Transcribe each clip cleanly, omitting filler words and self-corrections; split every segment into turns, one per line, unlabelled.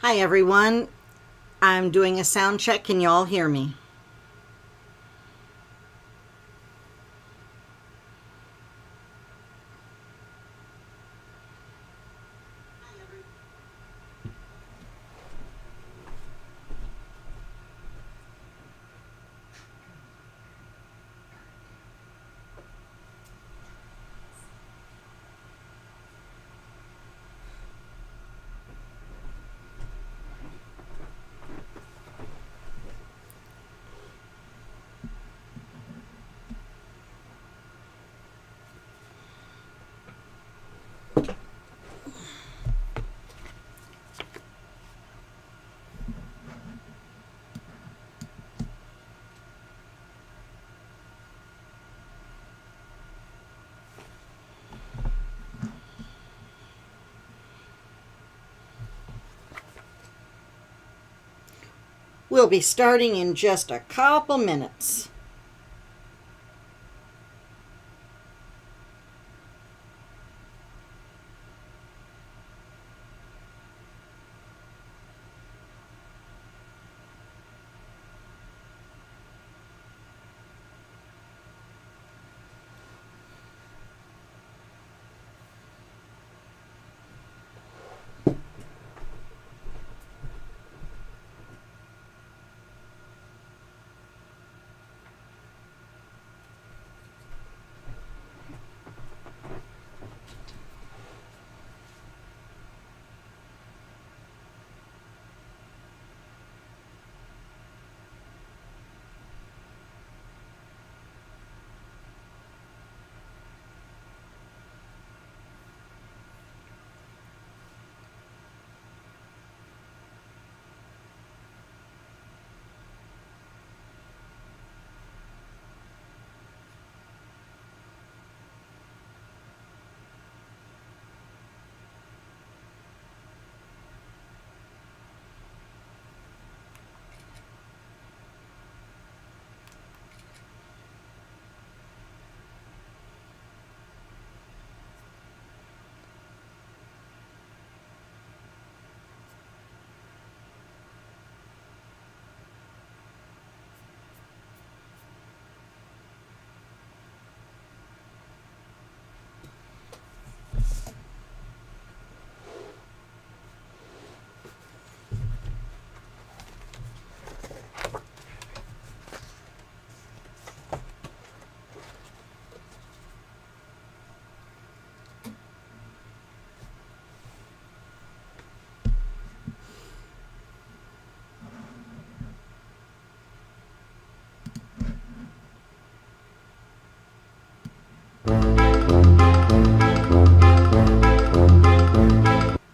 Hi everyone, I'm doing a sound check. Can you all hear me? We'll be starting in just a couple minutes.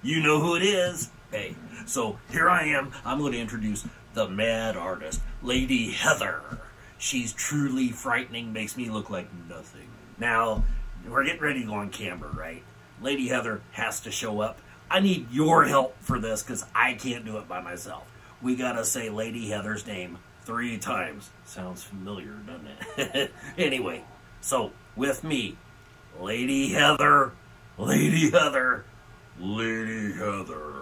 You know who it is. Hey, so here I am. I'm going to introduce the mad artist, Lady Heather. She's truly frightening, makes me look like nothing. Now, we're getting ready to go on camera, right? Lady Heather has to show up. I need your help for this because I can't do it by myself. We got to say Lady Heather's name 3 times. Sounds familiar, doesn't it? Anyway, so with me, Lady Heather, Lady Heather, Lady Heather.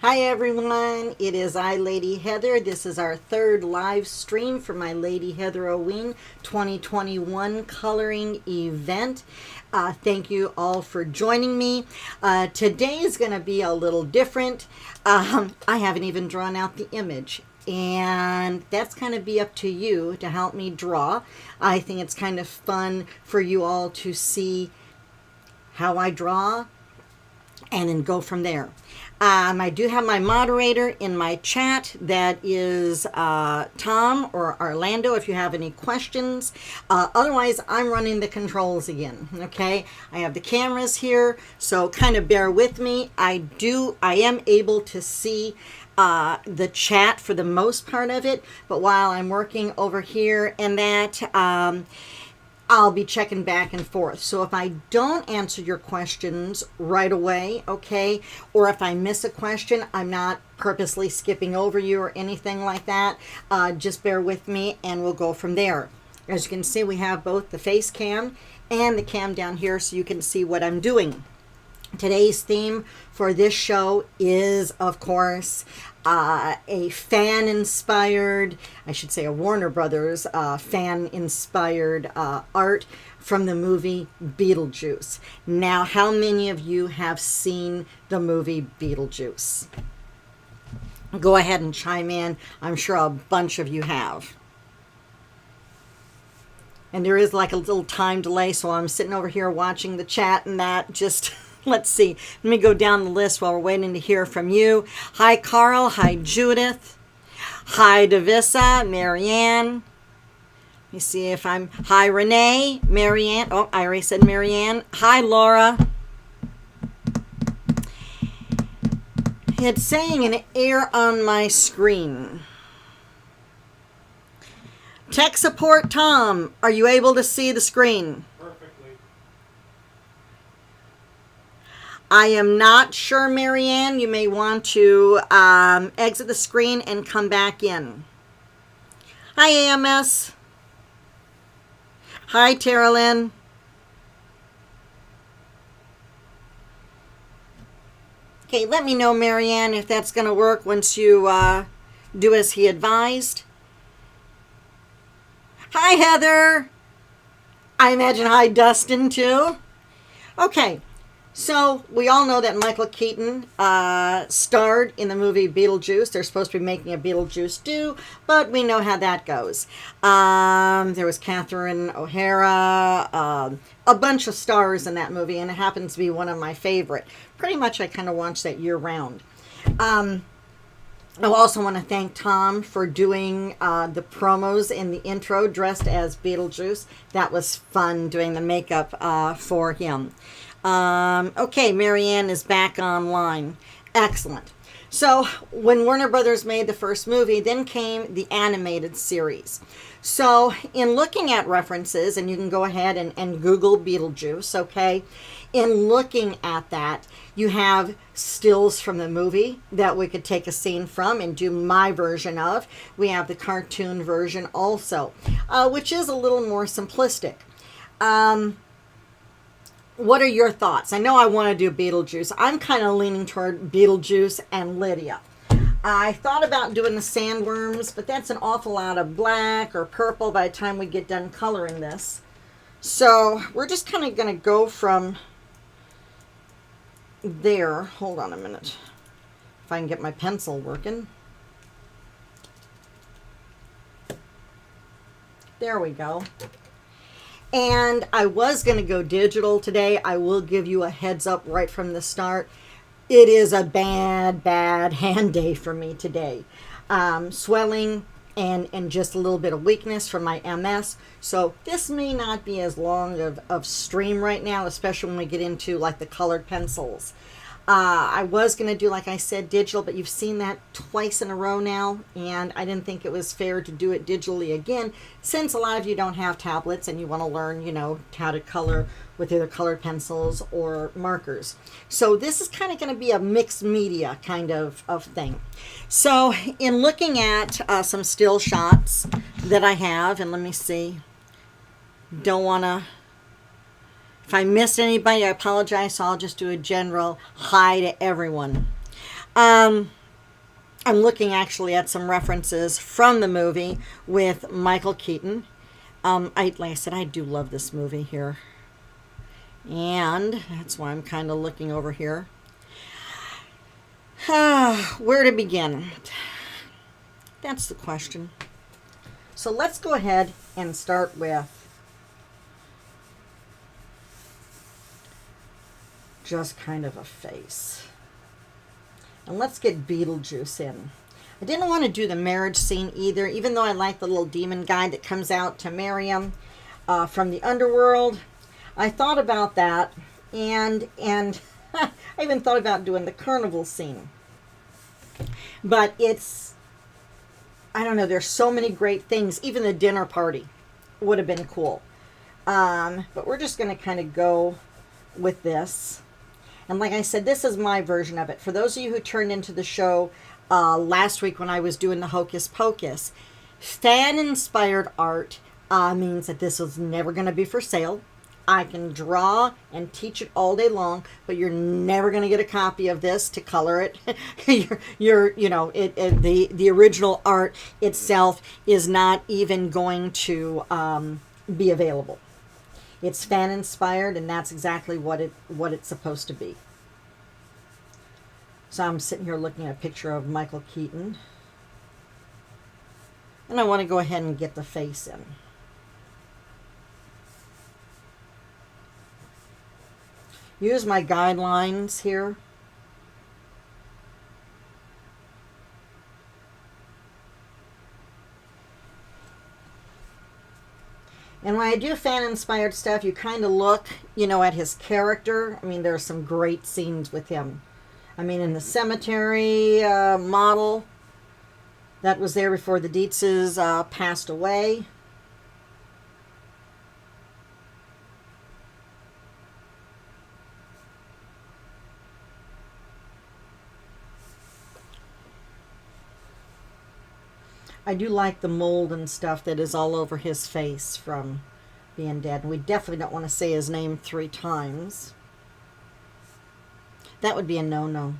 Hi everyone, it is I, Lady Heather. This is our third live stream for my Lady Heather-o-ween 2021 coloring event. Thank you all for joining me. Today is going to be a little different. I haven't even drawn out the image, and that's kind of be up to you to help me draw. I think it's kind of fun for you all to see how I draw and then go from there. I do have my moderator in my chat. That is Tom or Orlando if you have any questions. Otherwise, I'm running the controls again, okay? I have the cameras here, so kind of bear with me. I am able to see the chat for the most part of it, but while I'm working over here and that, I'll be checking back and forth. So if I don't answer your questions right away, okay, or if I miss a question, I'm not purposely skipping over you or anything like that. Just bear with me and we'll go from there. As you can see, we have both the face cam and the cam down here so you can see what I'm doing. Today's theme for this show is, of course, a fan-inspired, I should say a Warner Brothers fan-inspired art from the movie Beetlejuice. Now, how many of you have seen the movie Beetlejuice? Go ahead and chime in. I'm sure a bunch of you have. And there is like a little time delay, so I'm sitting over here watching the chat and that just... Let's see. Let me go down the list while we're waiting to hear from you. Hi, Carl. Hi, Judith. Hi, Davissa. Marianne. Let me see if I'm... Hi, Renee. Marianne. Oh, I already said Marianne. Hi, Laura. It's saying an error on my screen. Tech support Tom. Are you able to see the screen? I am not sure, Marianne. You may want to exit the screen and come back in. Hi, AMS. Hi, Tara Lynn. Okay, let me know, Marianne, if that's going to work once you do as he advised. Hi, Heather. I imagine hi, Dustin, too. Okay. So, we all know that Michael Keaton starred in the movie Beetlejuice. They're supposed to be making a Beetlejuice 2, but we know how that goes. There was Catherine O'Hara, a bunch of stars in that movie, and it happens to be one of my favorite. Pretty much I kind of watch that year-round. I also want to thank Tom for doing the promos in the intro dressed as Beetlejuice. That was fun doing the makeup for him. Okay, Marianne is back online. Excellent. So, when Warner Brothers made the first movie, then came the animated series. So, in looking at references, and you can go ahead and Google Beetlejuice, okay? In looking at that, you have stills from the movie that we could take a scene from and do my version of. We have the cartoon version also, which is a little more simplistic. What are your thoughts? I know I want to do Beetlejuice. I'm kind of leaning toward Beetlejuice and Lydia. I thought about doing the sandworms, but that's an awful lot of black or purple by the time we get done coloring this. So we're just kind of going to go from there. Hold on a minute. If I can get my pencil working. There we go. And I was going to go digital today. I will give you a heads up right from the start. It is a bad hand day for me today. Swelling and just a little bit of weakness from my MS. So this may not be as long of stream right now, especially when we get into like the colored pencils. I was going to do, like I said, digital, but you've seen that twice in a row now, and I didn't think it was fair to do it digitally again, since a lot of you don't have tablets and you want to learn, you know, how to color with either colored pencils or markers. So this is kind of going to be a mixed media kind of thing. So in looking at some still shots that I have, and let me see, don't want to... If I missed anybody, I apologize, so I'll just do a general hi to everyone. I'm looking actually at some references from the movie with Michael Keaton. Like I said, I do love this movie here. And that's why I'm kind of looking over here. Where to begin? That's the question. So let's go ahead and start with just kind of a face. And let's get Beetlejuice in. I didn't want to do the marriage scene either, even though I like the little demon guy that comes out to marry him from the underworld. I thought about that, and I even thought about doing the carnival scene. But it's, I don't know, there's so many great things. Even the dinner party would have been cool. But we're just going to kind of go with this. And like I said, this is my version of it. For those of you who turned into the show last week when I was doing the Hocus Pocus, fan-inspired art means that this is never going to be for sale. I can draw and teach it all day long, but you're never going to get a copy of this to color it. The original art itself is not even going to be available. It's fan inspired, and that's exactly what it's supposed to be. So I'm sitting here looking at a picture of Michael Keaton, and I want to go ahead and get the face in. Use my guidelines here. And when I do fan-inspired stuff, you kind of look, at his character. I mean, there are some great scenes with him. I mean, in the cemetery model that was there before the Dietzes passed away. I do like the mold and stuff that is all over his face from being dead. And we definitely don't want to say his name 3 times. That would be a no-no.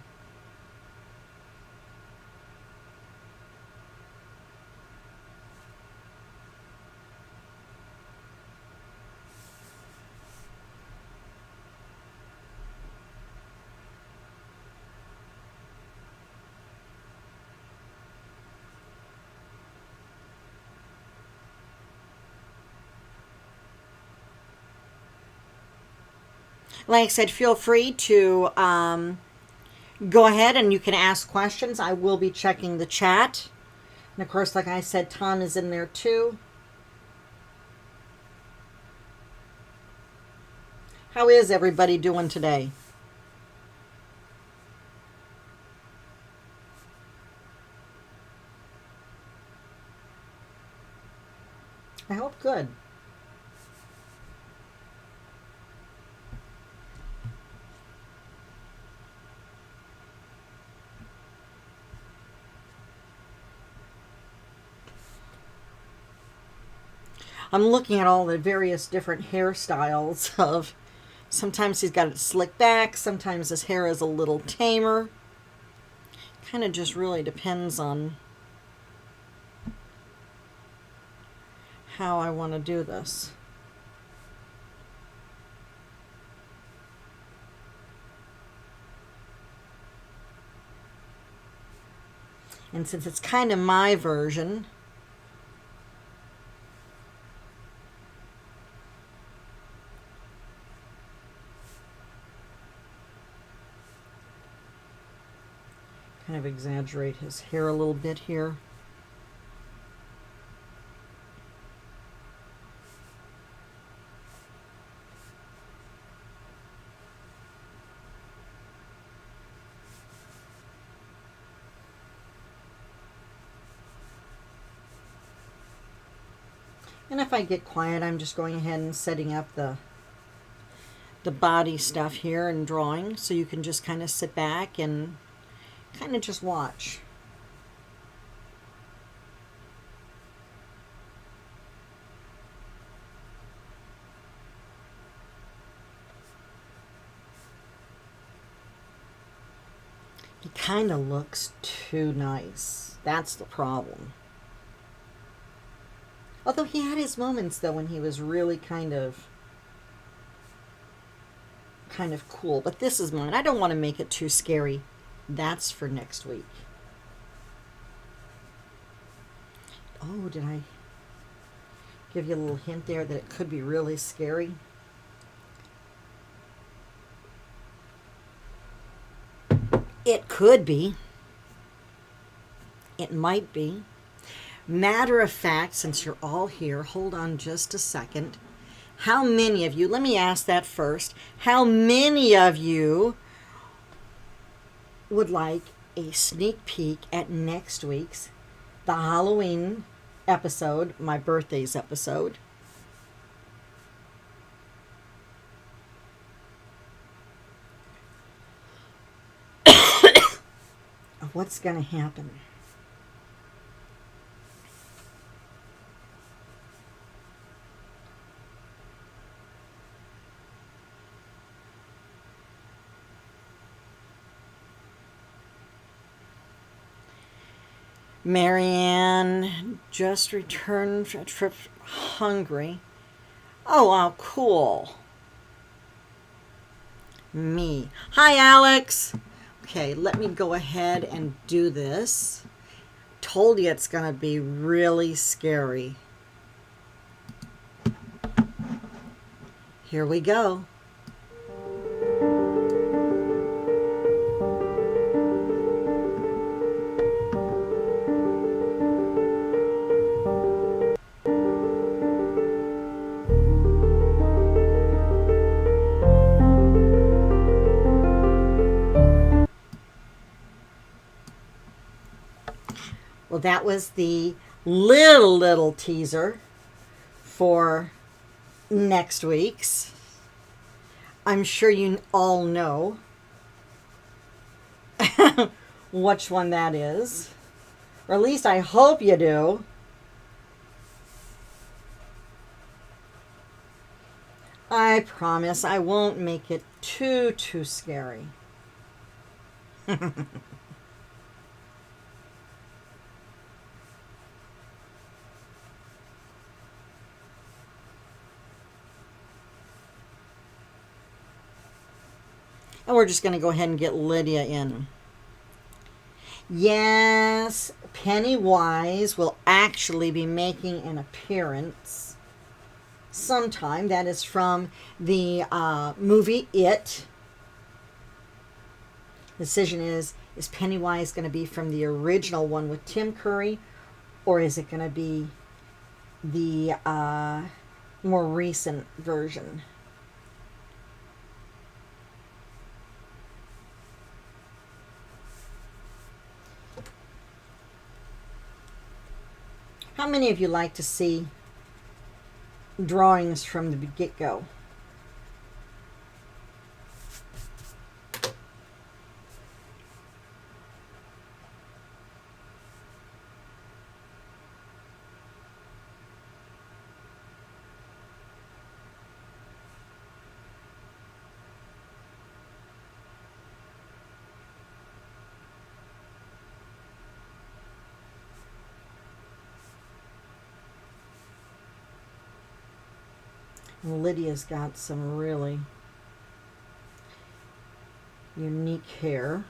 Like I said, feel free to go ahead and you can ask questions. I will be checking the chat. And of course, like I said, Tom is in there too. How is everybody doing today? I hope good. I'm looking at all the various different hairstyles of, sometimes he's got it slicked back, sometimes his hair is a little tamer. Kind of just really depends on how I want to do this. And since it's kind of my version, kind of exaggerate his hair a little bit here. And if I get quiet, I'm just going ahead and setting up the body stuff here and drawing, so you can just kind of sit back and kind of just watch. He kind of looks too nice. That's the problem. Although he had his moments though when he was really kind of cool. But this is mine. I don't want to make it too scary. That's for next week. Oh, did I give you a little hint there that it could be really scary? It could be. It might be. Matter of fact, since you're all here, hold on just a second. How many of you, let me ask that first, how many of you would like a sneak peek at next week's, the Halloween episode, my birthday's episode? what's going to happen. Marianne just returned from a trip hungry. Oh, wow, cool. Me. Hi, Alex. Okay, let me go ahead and do this. Told you it's going to be really scary. Here we go. Well, that was the little teaser for next week's. I'm sure you all know which one that is. Or at least I hope you do. I promise I won't make it too scary. And we're just going to go ahead and get Lydia in. Yes, Pennywise will actually be making an appearance sometime. That is from the movie It. The decision is Pennywise going to be from the original one with Tim Curry, or is it going to be the more recent version? How many of you like to see drawings from the get-go? Lydia's got some really unique hair.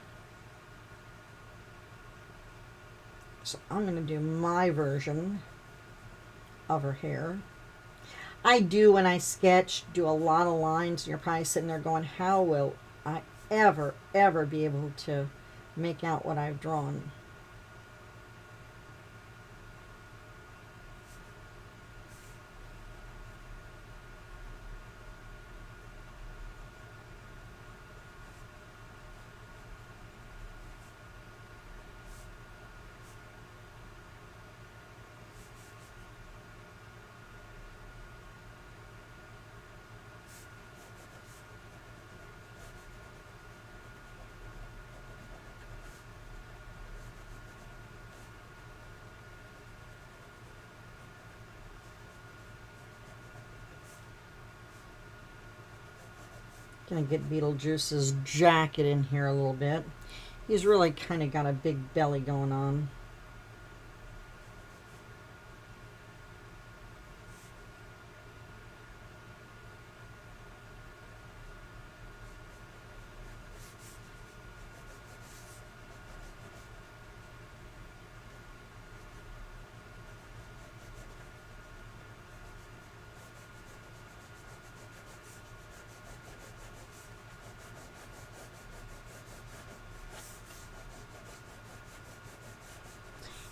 So I'm going to do my version of her hair. I do, when I sketch, do a lot of lines, and you're probably sitting there going, how will I ever be able to make out what I've drawn? Gonna get Beetlejuice's jacket in here a little bit. He's really kind of got a big belly going on.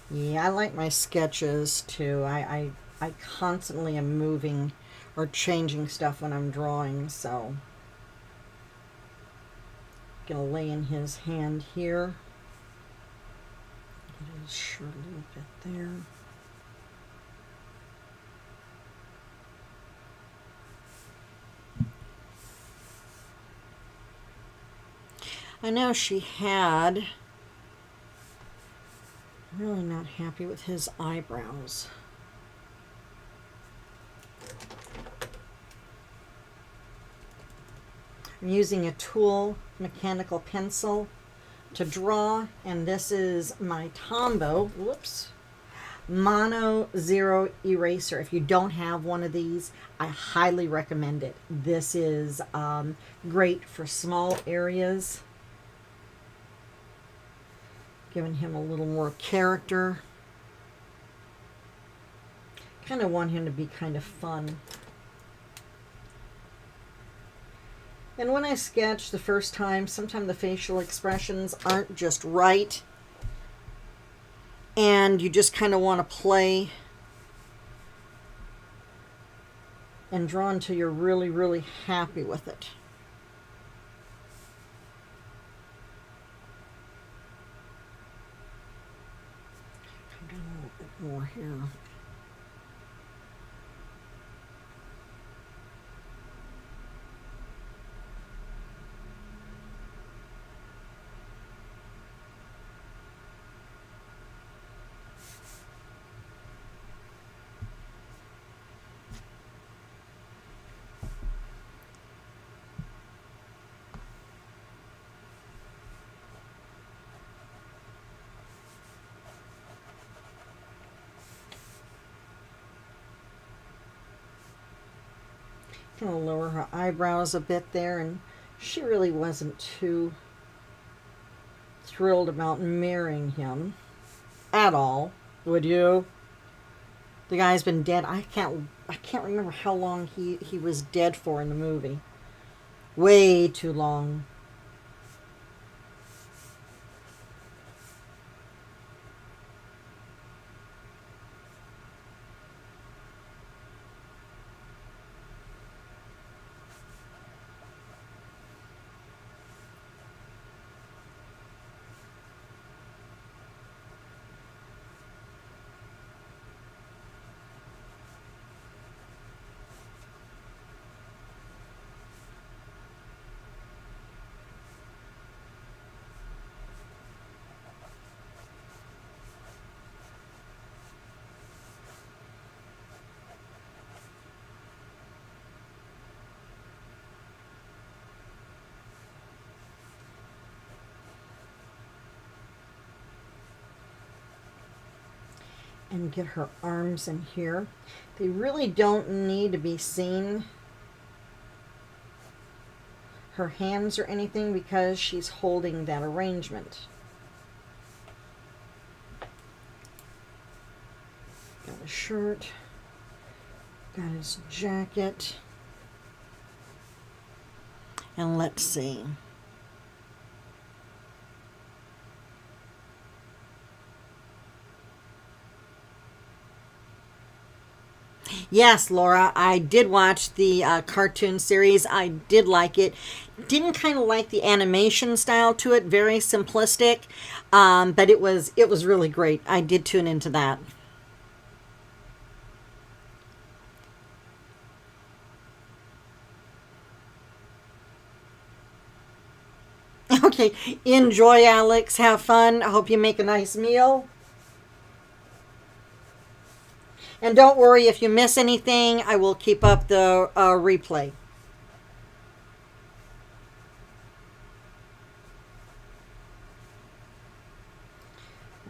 Yeah, I like my sketches too. I constantly am moving or changing stuff when I'm drawing, so gonna lay in his hand here. Get his shirt a little bit there. I know she had Really not happy with his eyebrows. I'm using a tool, mechanical pencil, to draw, and this is my Tombow, whoops, Mono Zero Eraser. If you don't have one of these, I highly recommend it. This is great for small areas, giving him a little more character. Kind of want him to be kind of fun. And when I sketch the first time, sometimes the facial expressions aren't just right. And you just kind of want to play and draw until you're really, really happy with it. I've done a little bit more here. Going to lower her eyebrows a bit there, and she really wasn't too thrilled about marrying him at all. Would you? The guy's been dead. I can't remember how long he was dead for in the movie. Way too long. And get her arms in here. They really don't need to be seen, her hands or anything, because she's holding that arrangement. Got a shirt, got his jacket, and let's see. Yes, Laura, I did watch the cartoon series. I did like it. Didn't kind of like the animation style to it, very simplistic, but it was really great. I did tune into that. Okay, enjoy, Alex. Have fun. I hope you make a nice meal. And don't worry if you miss anything, I will keep up the replay.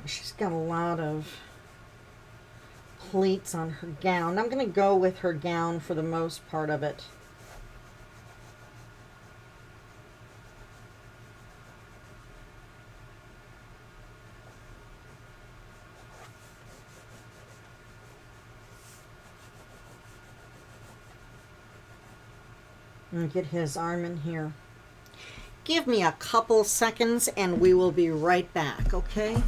She's got a lot of pleats on her gown. I'm going to go with her gown for the most part of it. And get his arm in here. Give me a couple seconds and we will be right back, okay?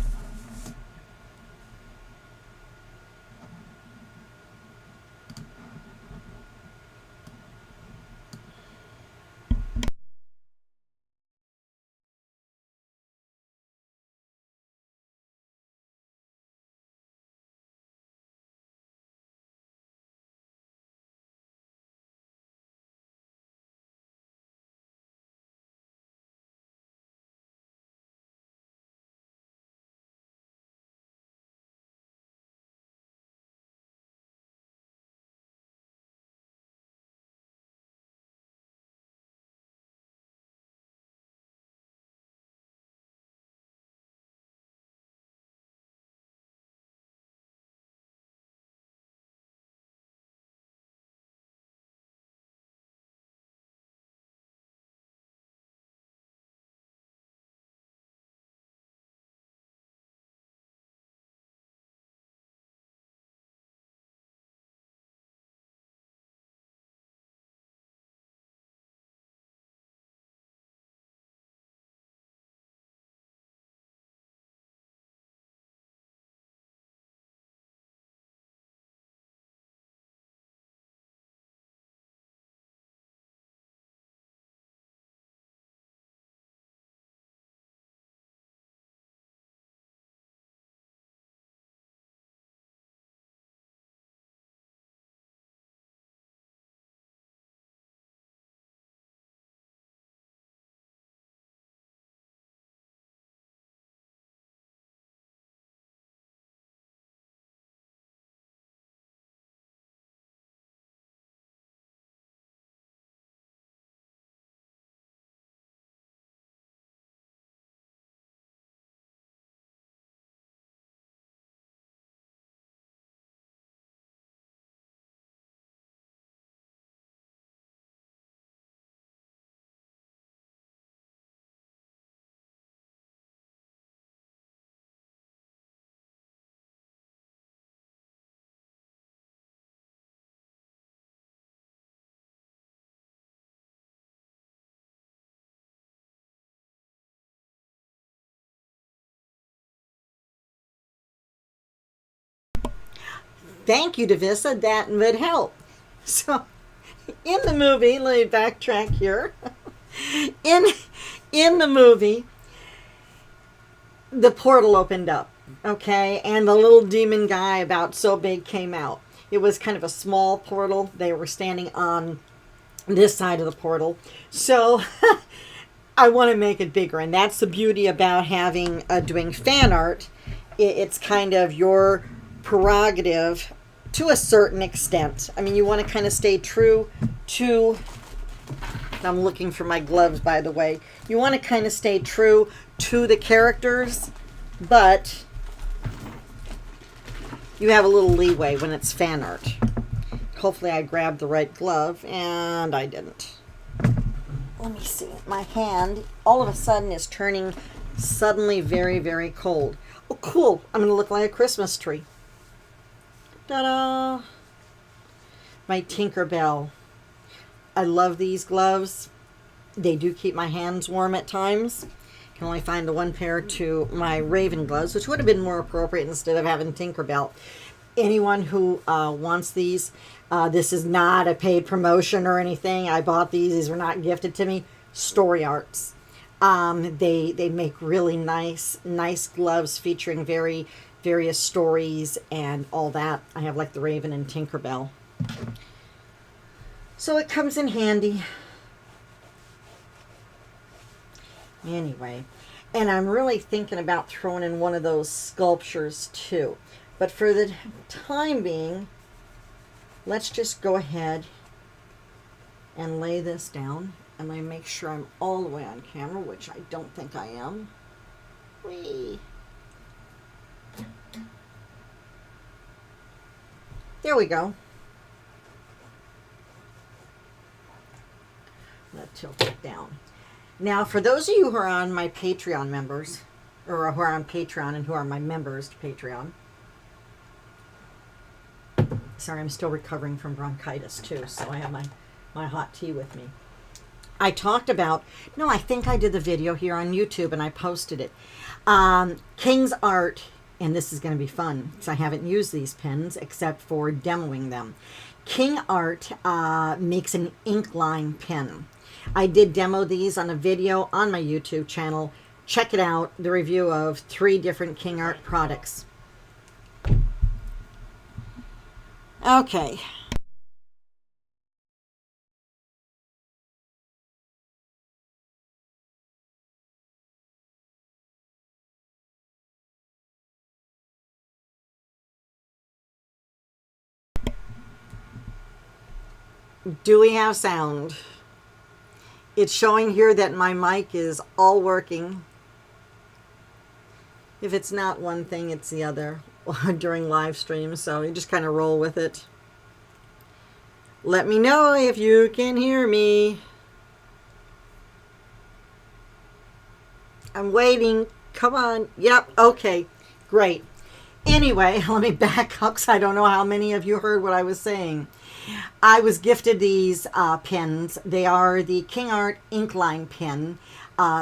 Thank you, Davissa. That would help. So, in the movie, let me backtrack here. In the movie, the portal opened up, okay, and the little demon guy about so big came out. It was kind of a small portal. They were standing on this side of the portal. So I want to make it bigger, and that's the beauty about having doing fan art. It's kind of your prerogative to a certain extent. I mean, you want to kind of stay true to, I'm looking for my gloves, by the way. You want to kind of stay true to the characters, but you have a little leeway when it's fan art. Hopefully I grabbed the right glove, and I didn't. Let me see. My hand all of a sudden is turning suddenly very, very cold. Oh, cool. I'm going to look like a Christmas tree. Ta-da! My Tinkerbell. I love these gloves. They do keep my hands warm at times. Can only find the one pair to my Raven gloves, which would have been more appropriate instead of having Tinkerbell. Anyone who wants these, this is not a paid promotion or anything. I bought these. These were not gifted to me. Story Arts. They make really nice gloves featuring various stories and all that. I have like the Raven and Tinkerbell. So it comes in handy. Anyway, and I'm really thinking about throwing in one of those sculptures too. But for the time being, let's just go ahead and lay this down. And let me make sure I'm all the way on camera, which I don't think I am. Whee! There we go. Let's tilt it down. Now, for those of you who are on my Patreon members, or who are on Patreon and who are my members to Patreon, sorry, I'm still recovering from bronchitis too, so I have my hot tea with me. I talked about, no, I think I did the video here on YouTube and I posted it. King's Art, and this is going to be fun because I haven't used these pens except for demoing them. King Art makes an ink line pen. I did demo these on a video on my YouTube channel. Check it out, the review of 3 different King Art products. Okay. Do we have sound? It's showing here that my mic is all working. If it's not one thing, it's the other during live streams, so you just kind of roll with it. Let me know if you can hear me. I'm waiting. Come on. Yep. Okay. Great. Anyway, let me back up because I don't know how many of you heard what I was saying. I was gifted these pens. They are the King Art ink line pen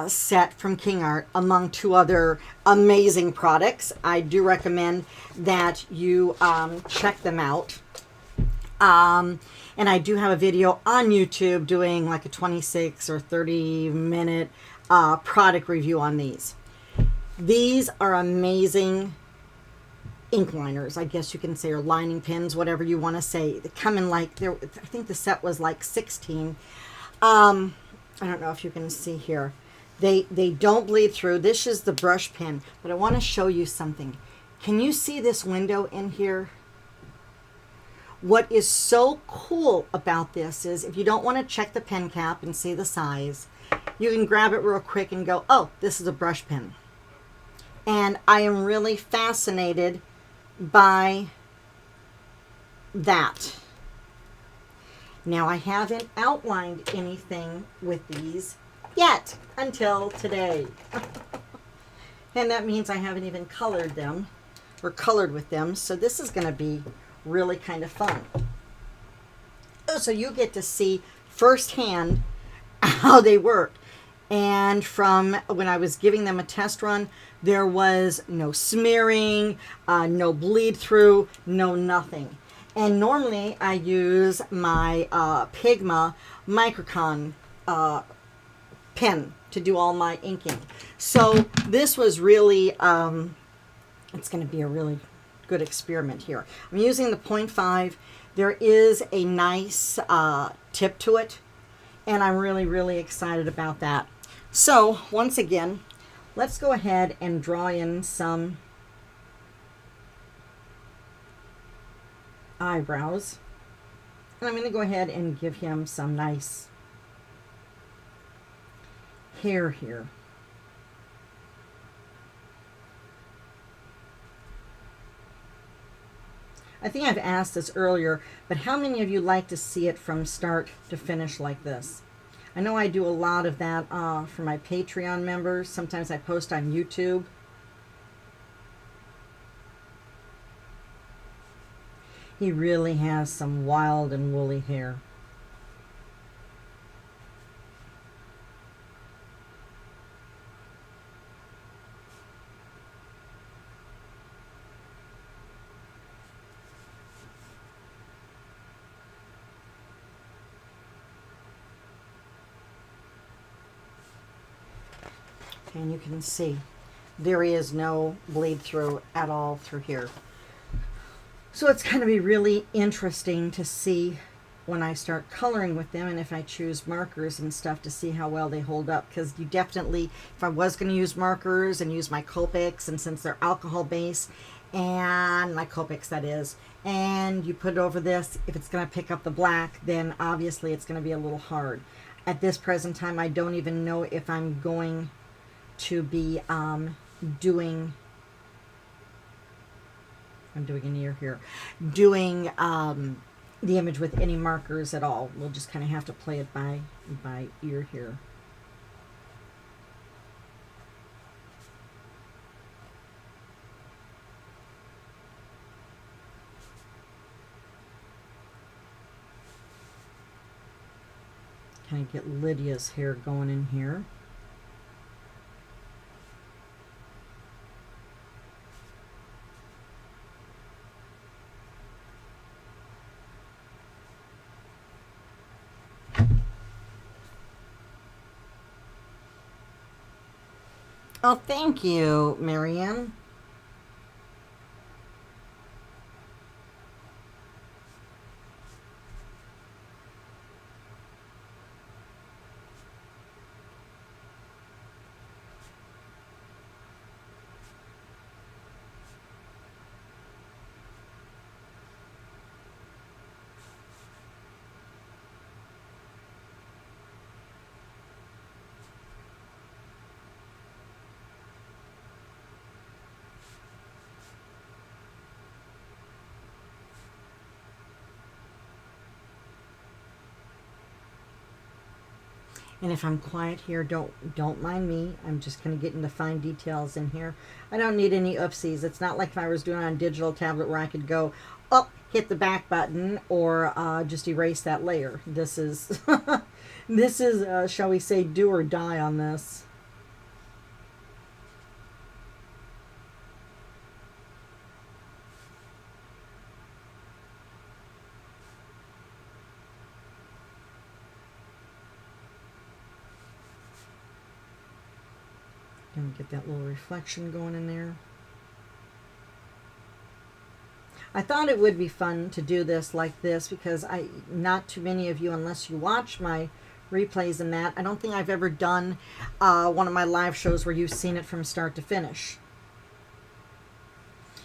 set from King Art, among 2 other amazing products. I do recommend that you check them out. And I do have a video on YouTube doing like a 26 or 30 minute product review on these. These are amazing ink liners, I guess you can say, or lining pins, whatever you want to say. They come in like, I think the set was like 16. I don't know if you can see here. They don't bleed through. This is the brush pen, but I want to show you something. Can you see this window in here? What is so cool about this is if you don't want to check the pen cap and see the size, you can grab it real quick and go, oh, this is a brush pen. And I am really fascinated by that. Now, I haven't outlined anything with these yet until today. And that means I haven't even colored them or colored with them. So this is going to be really kind of fun. Oh, so you get to see firsthand how they work. And from when I was giving them a test run, there was no smearing, no bleed through, no nothing. And normally I use my Pigma Microcon pen to do all my inking. So this was really, it's going to be a really good experiment here. I'm using the 0.5. There is a nice tip to it, and I'm really, really excited about that. So once again, let's go ahead and draw in some eyebrows. And I'm going to go ahead and give him some nice hair here. I think I've asked this earlier, but how many of you like to see it from start to finish like this? I know I do a lot of that for my Patreon members. Sometimes I post on YouTube. He really has some wild and woolly hair. And you can see there is no bleed through at all through here. So it's going to be really interesting to see when I start coloring with them, and if I choose markers and stuff, to see how well they hold up. Because you definitely, if I was going to use markers and use my Copics, and since they're alcohol based, and my Copics that is, and you put it over this, if it's going to pick up the black, then obviously it's going to be a little hard. At this present time, I don't even know if I'm going to be doing, I'm doing an ear here, doing the image with any markers at all. We'll just kind of have to play it by ear here. Kind of get Lydia's hair going in here. Oh, thank you, Marianne. And if I'm quiet here, don't mind me. I'm just going to get into fine details in here. I don't need any oopsies. It's not like if I was doing it on a digital tablet where I could go, oh, hit the back button, or just erase that layer. This is, this is, shall we say, do or die on this. Gonna get that little reflection going in there. I thought it would be fun to do this like this because not too many of you, unless you watch my replays and that, I don't think I've ever done one of my live shows where you've seen it from start to finish.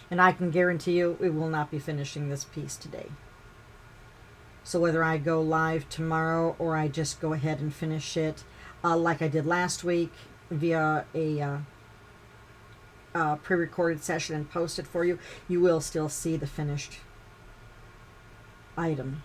And I can guarantee you we will not be finishing this piece today. So whether I go live tomorrow or I just go ahead and finish it like I did last week via a pre-recorded session and post it for you, you will still see the finished item.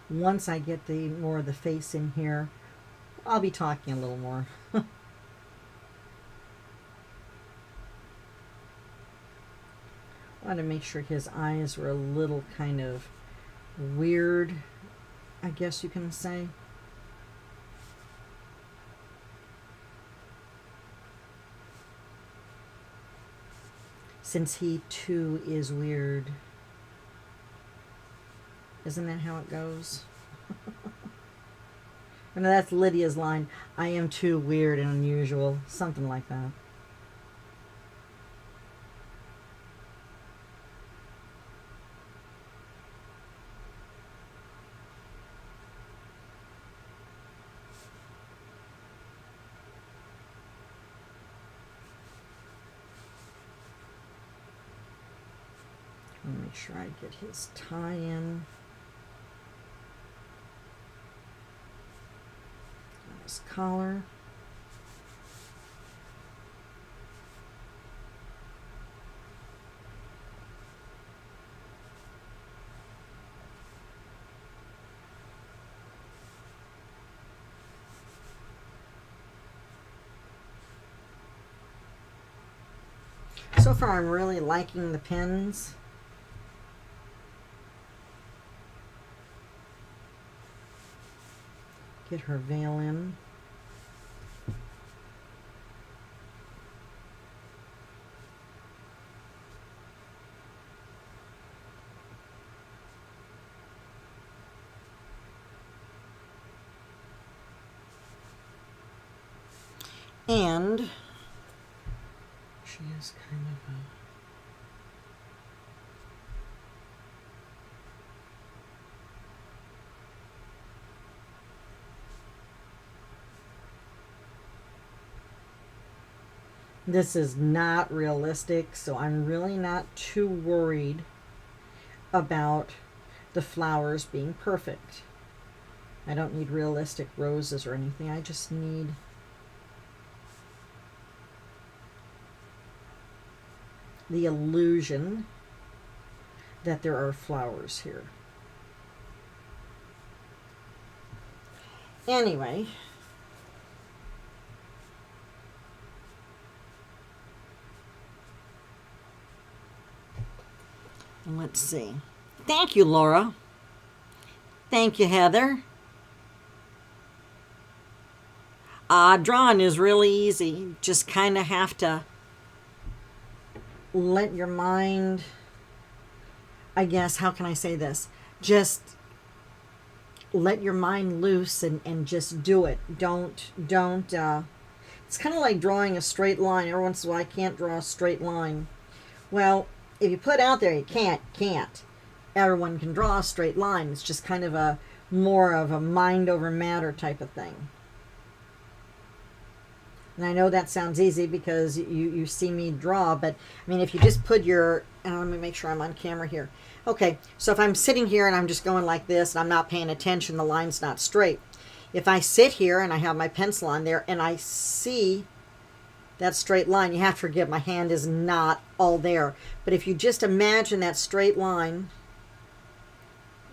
once I get the more of the face in here, I'll be talking a little more. I want to make sure his eyes were a little kind of weird, I guess you can say. Since he too is weird. Isn't that how it goes? No, that's Lydia's line. I am too weird and unusual. Something like that. Make sure I get his tie in. His collar. So far I'm really liking the pins. Get her veil in. And she is kind of a this is not realistic, so I'm really not too worried about the flowers being perfect. I don't need realistic roses or anything. I just need the illusion that there are flowers here. Anyway, let's see. Thank you, Laura. Thank you, Heather. Drawing is really easy. Just kind of have to let your mind, I guess, how can I say this? Just let your mind loose and just do it. Don't, it's kind of like drawing a straight line. Every once in a while, I can't draw a straight line. Well, if you put out there, you can't. Everyone can draw a straight line. It's just kind of a more of a mind over matter type of thing. And I know that sounds easy because you see me draw, but I mean, if you just put your, and let me make sure I'm on camera here. Okay, so if I'm sitting here and I'm just going like this and I'm not paying attention, the line's not straight. If I sit here and I have my pencil on there and I see that straight line, you have to forgive, my hand is not all there. But if you just imagine that straight line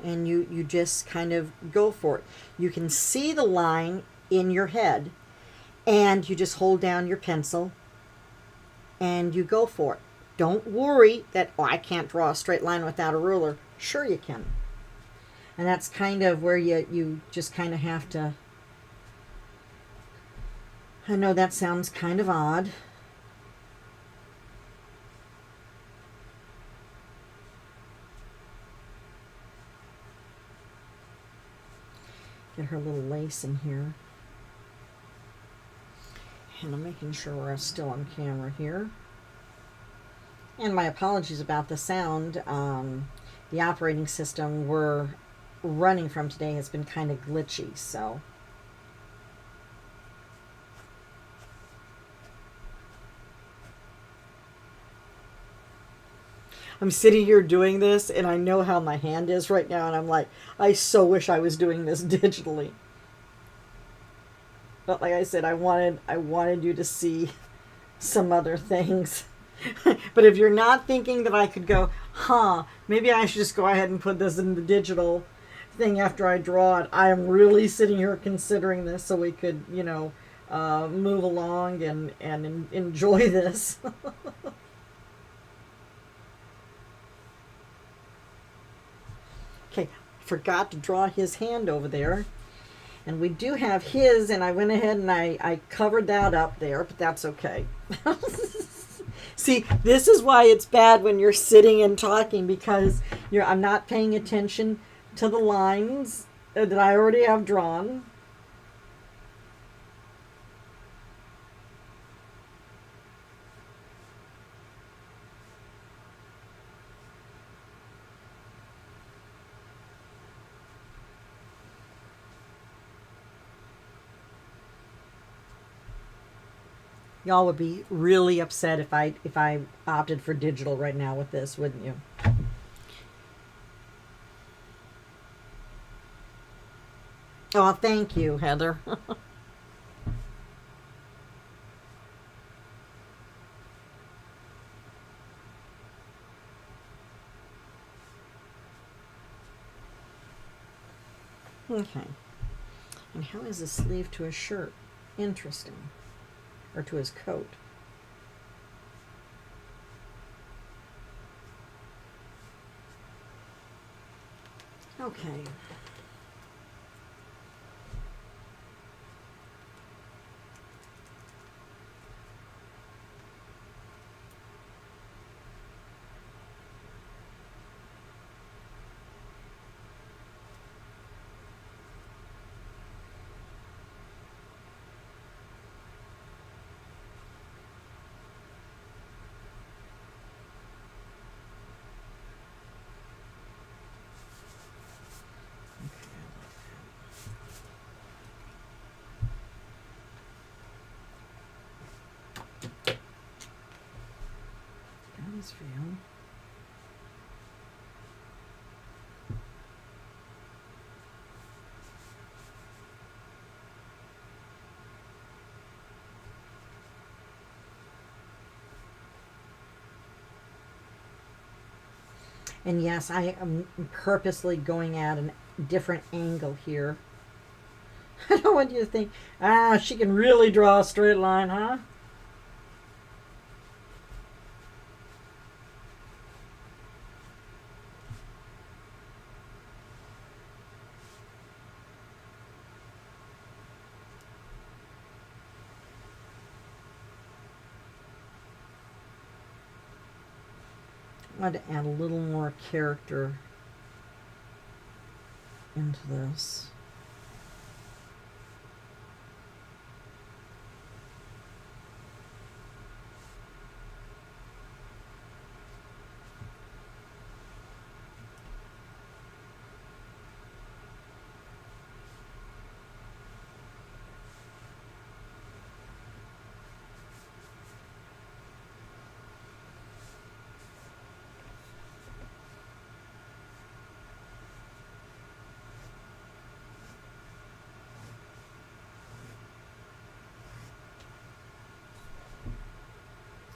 and you just kind of go for it, you can see the line in your head. And you just hold down your pencil and you go for it. Don't worry that, oh, I can't draw a straight line without a ruler. Sure you can. And that's kind of where you just kind of have to, I know that sounds kind of odd. Get her little lace in here. And I'm making sure we're still on camera here. And my apologies about the sound. The operating system we're running from today has been kind of glitchy, so. I'm sitting here doing this, and I know how my hand is right now, and I'm like, I so wish I was doing this digitally. But like I said, I wanted you to see some other things. But if you're not thinking that I could go, maybe I should just go ahead and put this in the digital thing after I draw it. I am really sitting here considering this so we could, move along and enjoy this. Okay, forgot to draw his hand over there. And we do have his, and I went ahead and I covered that up there, but that's okay. See, this is why it's bad when you're sitting and talking, because I'm not paying attention to the lines that I already have drawn. Y'all would be really upset if I opted for digital right now with this, wouldn't you? Oh, thank you, Heather. Okay. And how is the sleeve to his shirt? Interesting. Or to his coat. Okay. That is for you. And yes, I am purposely going at a different angle here. I don't want you to think, she can really draw a straight line, huh? I want to add a little more character into this.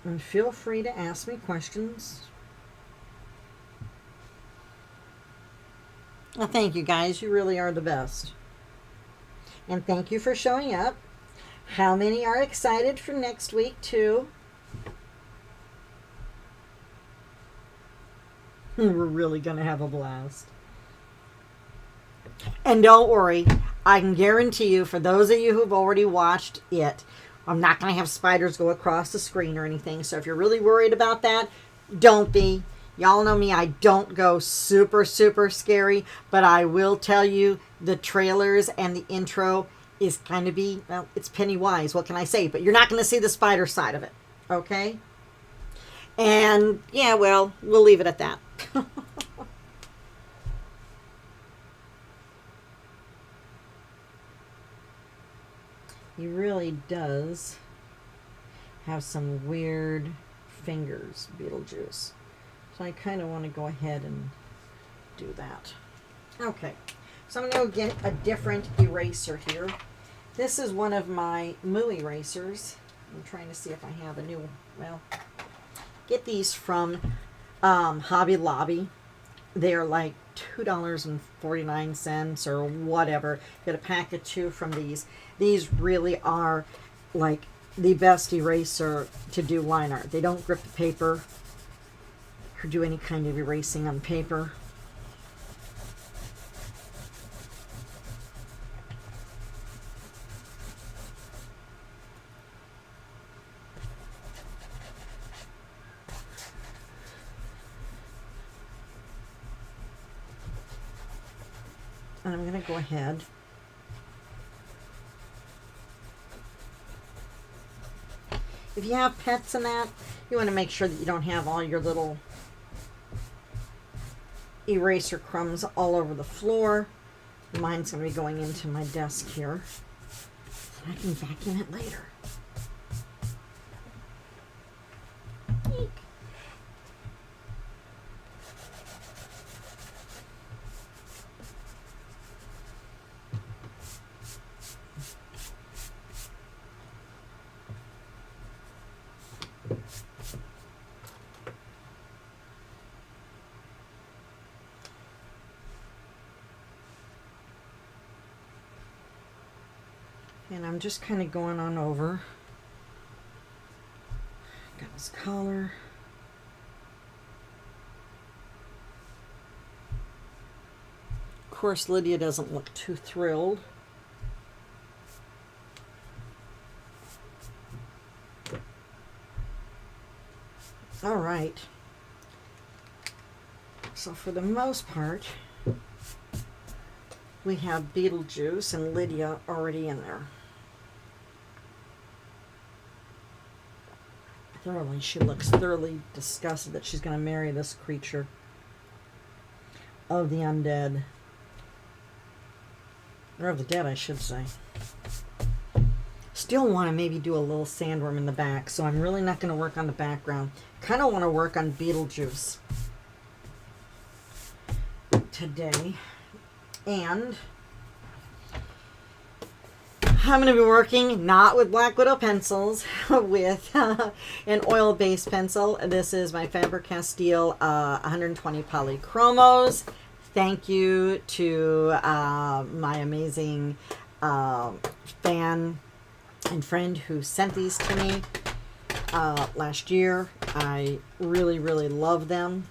And feel free to ask me questions. Well, thank you guys. You really are the best. And thank you for showing up. How many are excited for next week too? We're really going to have a blast. And don't worry, I can guarantee you, for those of you who've already watched it, I'm not going to have spiders go across the screen or anything. So if you're really worried about that, don't be. Y'all know me, I don't go super, super scary. But I will tell you, the trailers and the intro is kind of well, it's Pennywise. What can I say? But you're not going to see the spider side of it. Okay? And, yeah, well, we'll leave it at that. He really does have some weird fingers, Beetlejuice. So I kind of want to go ahead and do that. Okay, so I'm going to get a different eraser here. This is one of my Moo erasers. I'm trying to see if I have a new one. Well, get these from Hobby Lobby. They're like $2.49 or whatever. Get a pack of 2 from these. These really are like the best eraser to do line art. They don't grip the paper or do any kind of erasing on paper. And I'm going to go ahead if you have pets in that, you want to make sure that you don't have all your little eraser crumbs all over the floor. Mine's going to be going into my desk here. I can vacuum it later. Eek. And I'm just kind of going on over. Got his collar. Of course, Lydia doesn't look too thrilled. All right. So for the most part, we have Beetlejuice and Lydia already in there. She looks thoroughly disgusted that she's going to marry this creature of the undead. Or of the dead, I should say. Still want to maybe do a little sandworm in the back, so I'm really not going to work on the background. Kind of want to work on Beetlejuice today. And I'm going to be working not with Black Widow pencils, with an oil-based pencil. This is my Faber-Castell 120 Polychromos. Thank you to my amazing fan and friend who sent these to me last year. I really, really love them.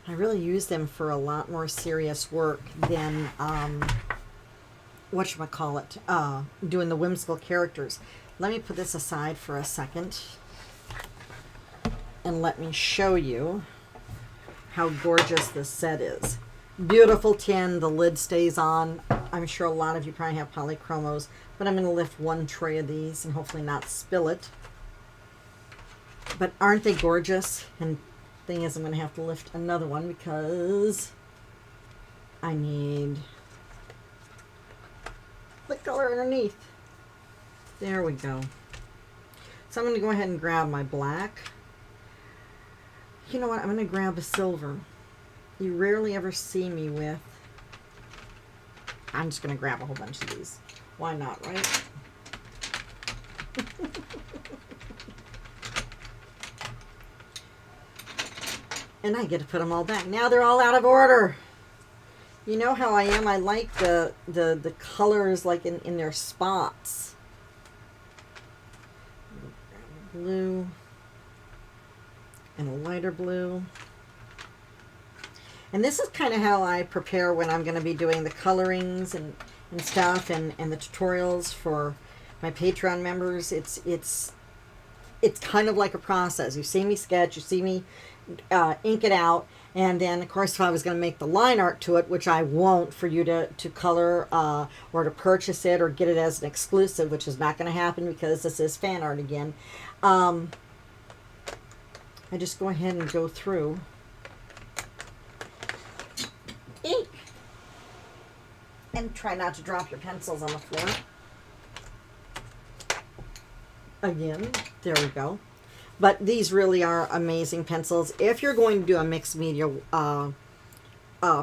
I really use them for a lot more serious work than whatchamacallit, doing the whimsical characters. Let me put this aside for a second and let me show you how gorgeous this set is. Beautiful tin, the lid stays on. I'm sure a lot of you probably have polychromos, but I'm going to lift one tray of these and hopefully not spill it. But aren't they gorgeous? And thing is, I'm going to have to lift another one because I need the color underneath. There we go. So I'm going to go ahead and grab my black. You know what? I'm going to grab a silver. You rarely ever see me with. I'm just going to grab a whole bunch of these. Why not, right? And I get to put them all back. Now they're all out of order. You know how I am? I like the colors like in their spots. Blue and a lighter blue. And this is kind of how I prepare when I'm going to be doing the colorings and stuff and the tutorials for my Patreon members. It's kind of like a process. You see me sketch, you see me ink it out, and then of course if I was going to make the line art to it, which I won't, for you to color or to purchase it or get it as an exclusive, which is not going to happen because this is fan art again. I just go ahead and go through. Eek. And try not to drop your pencils on the floor. Again, there we go. But these really are amazing pencils. If you're going to do a mixed media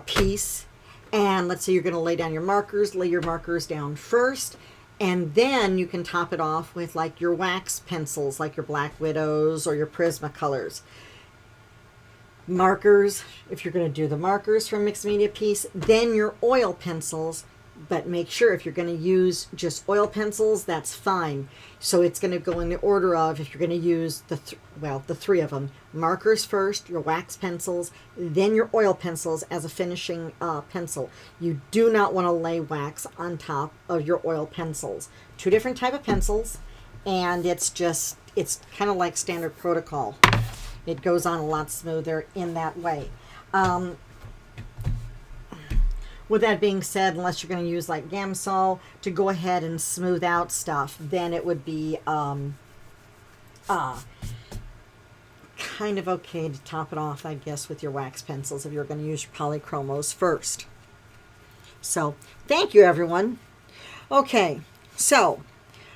piece, and let's say you're going to lay down your markers, lay your markers down first, and then you can top it off with like your wax pencils, like your Black Widows or your Prismacolors. markers, if you're going to do the markers from mixed media piece, then your oil pencils. But make sure if you're going to use just oil pencils, that's fine. So it's going to go in the order of, if you're going to use the three of them: markers first, your wax pencils, then your oil pencils as a finishing pencil. You do not want to lay wax on top of your oil pencils. Two different type of pencils, and it's kind of like standard protocol. It goes on a lot smoother in that way. With that being said, unless you're going to use like Gamsol to go ahead and smooth out stuff, then it would be kind of okay to top it off, I guess, with your wax pencils if you're going to use your polychromos first. So, thank you, everyone. Okay, so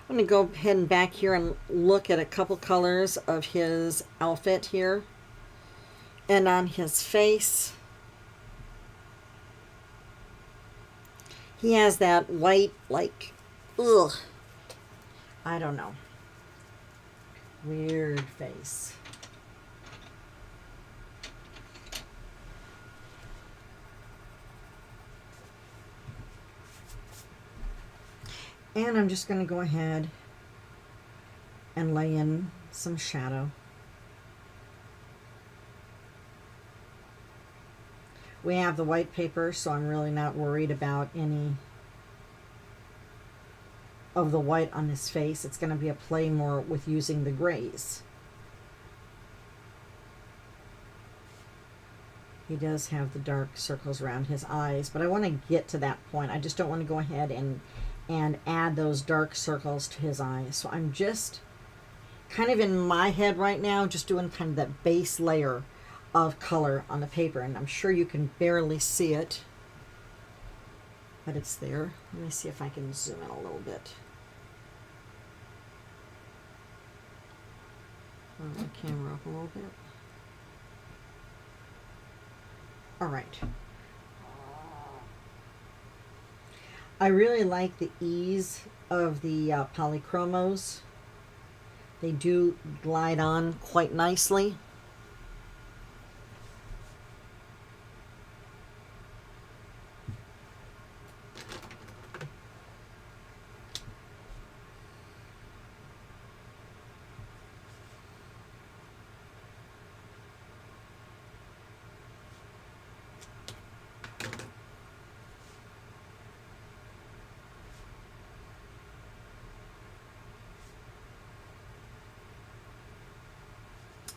I'm going to go ahead and back here and look at a couple colors of his outfit here. And on his face, he has that white, like, ugh, I don't know, weird face. And I'm just going to go ahead and lay in some shadow. We have the white paper, so I'm really not worried about any of the white on his face. It's going to be a play more with using the grays. He does have the dark circles around his eyes, but I want to get to that point. I just don't want to go ahead and add those dark circles to his eyes. So I'm just kind of in my head right now, just doing kind of that base layer of color on the paper, and I'm sure you can barely see it, but it's there. Let me see if I can zoom in a little bit. Move the camera up a little bit. All right. I really like the ease of the polychromos. They do glide on quite nicely.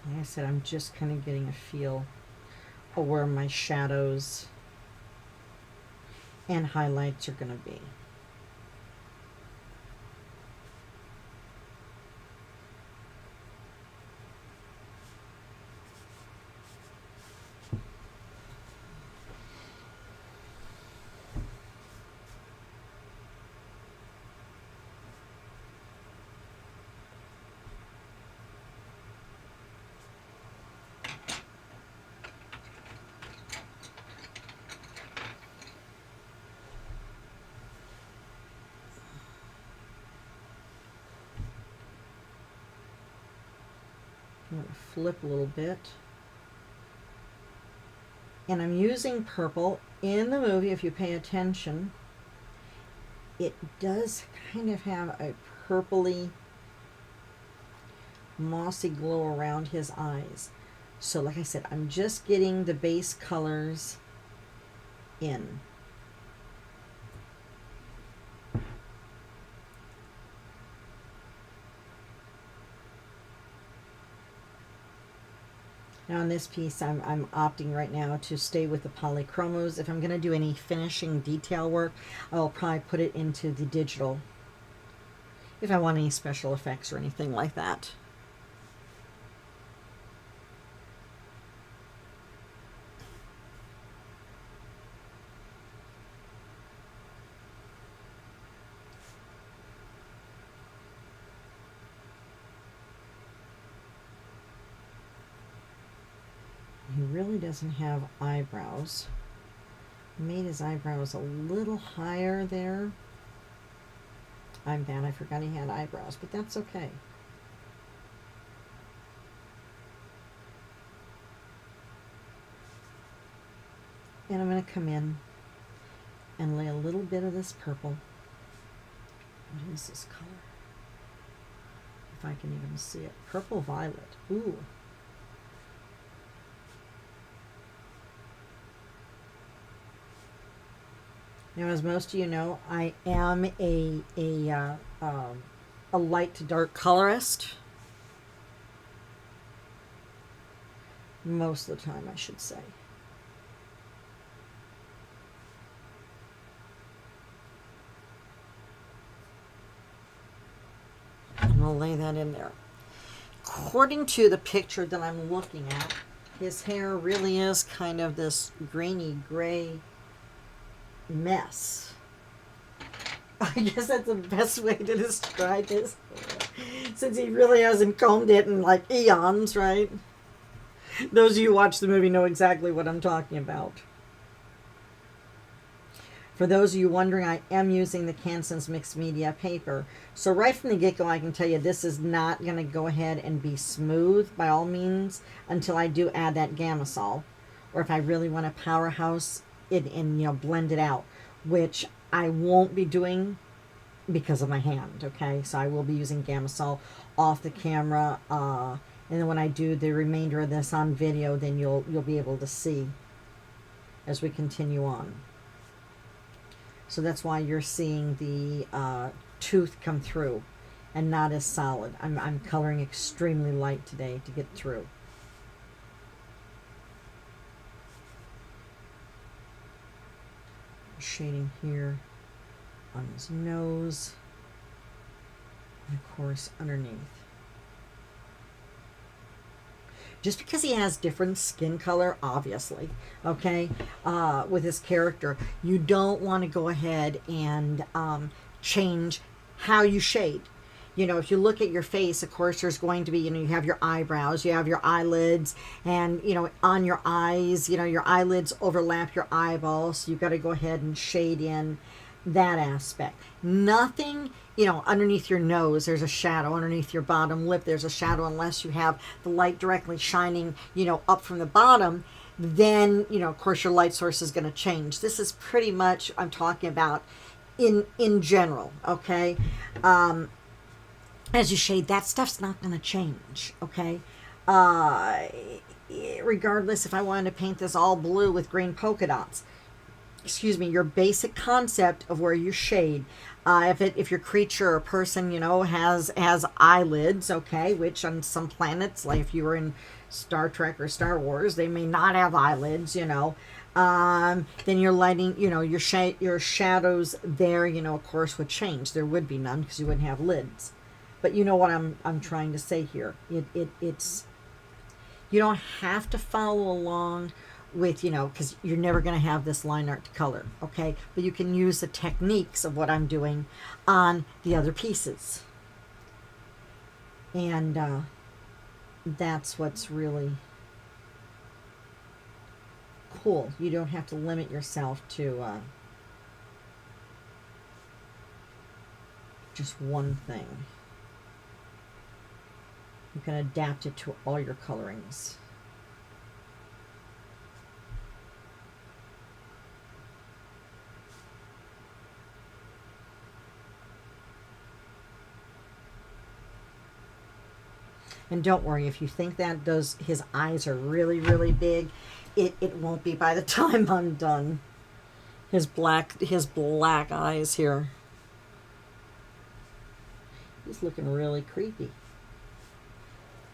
Like I said, I'm just kind of getting a feel of where my shadows and highlights are going to be. I'm going to flip a little bit. And I'm using purple. In the movie, if you pay attention, it does kind of have a purpley, mossy glow around his eyes. So like I said, I'm just getting the base colors in. Now on this piece, I'm opting right now to stay with the polychromos. If I'm going to do any finishing detail work, I'll probably put it into the digital if I want any special effects or anything like that. He really doesn't have eyebrows. Made his eyebrows a little higher there. I'm bad, I forgot he had eyebrows, but that's okay. And I'm going to come in and lay a little bit of this purple. What is this color? If I can even see it. Purple violet. Ooh. Now, as most of you know, I am a light to dark colorist. Most of the time, I should say. And I'll lay that in there. According to the picture that I'm looking at, his hair really is kind of this grainy gray mess. I guess that's the best way to describe his hair, since he really hasn't combed it in like eons, right? Those of you who watch the movie know exactly what I'm talking about. For those of you wondering, I am using the Canson's mixed media paper. So right from the get-go, I can tell you this is not going to go ahead and be smooth by all means until I do add that Gamasol, or if I really want to powerhouse it and blend it out, which I won't be doing because of my hand. Okay, so I will be using Gamasol off the camera, and then when I do the remainder of this on video, then you'll be able to see as we continue on. So that's why you're seeing the tooth come through and not as solid. I'm coloring extremely light today to get through. Shading here on his nose, and of course underneath. Just because he has different skin color, obviously, okay, with his character, you don't want to go ahead and change how you shade. If you look at your face, of course, there's going to be, you have your eyebrows, you have your eyelids, and, on your eyes, your eyelids overlap your eyeballs. So you've got to go ahead and shade in that aspect. Nothing, underneath your nose, there's a shadow. Underneath your bottom lip, there's a shadow, unless you have the light directly shining, up from the bottom. Then, of course, your light source is going to change. This is pretty much, I'm talking about in general, okay? As you shade, that stuff's not going to change, okay? Regardless, if I wanted to paint this all blue with green polka dots, your basic concept of where you shade, if your creature or person, has eyelids, okay, which on some planets, like if you were in Star Trek or Star Wars, they may not have eyelids, then your lighting, your shadows there, of course, would change. There would be none because you wouldn't have lids. But you know what I'm trying to say here. It's you don't have to follow along with, because you're never going to have this line art to color, okay? But you can use the techniques of what I'm doing on the other pieces. And that's what's really cool. You don't have to limit yourself to just one thing. You can adapt it to all your colorings. And don't worry, if you think that his eyes are really, really big, it won't be by the time I'm done. His black eyes here. He's looking really creepy.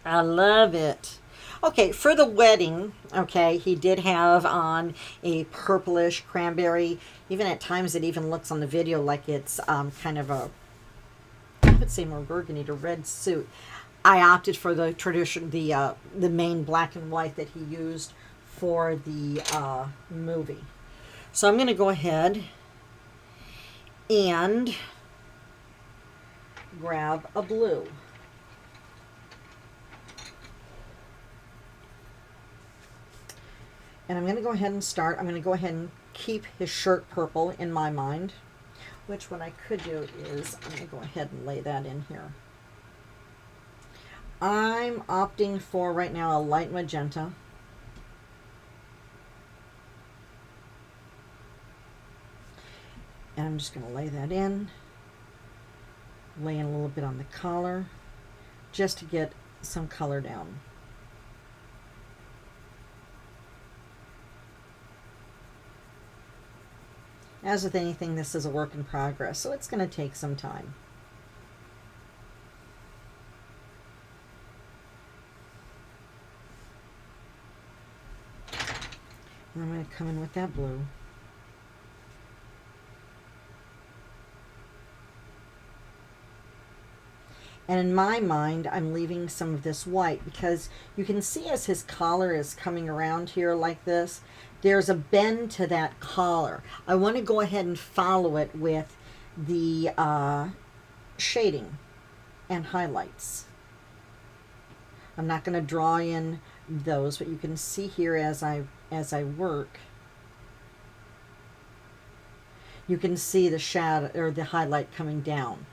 I love it. Okay, for the wedding, okay, he did have on a purplish cranberry. Even at times it even looks on the video like it's kind of a, I would say more burgundy to red suit. I opted for the tradition, the main black and white that he used for the movie. So I'm going to go ahead and grab a blue. And I'm going to go ahead and start. I'm going to go ahead and keep his shirt purple in my mind, which what I could do is I'm going to go ahead and lay that in here. I'm opting for right now a light magenta. I'm just going to lay that in. Lay in a little bit on the collar just to get some color down. As with anything, this is a work in progress, so it's going to take some time. And I'm going to come in with that blue. And in my mind, I'm leaving some of this white because you can see as his collar is coming around here like this, there's a bend to that collar. I want to go ahead and follow it with the shading and highlights. I'm not going to draw in those, but you can see here as I work, you can see the shadow or the highlight coming down.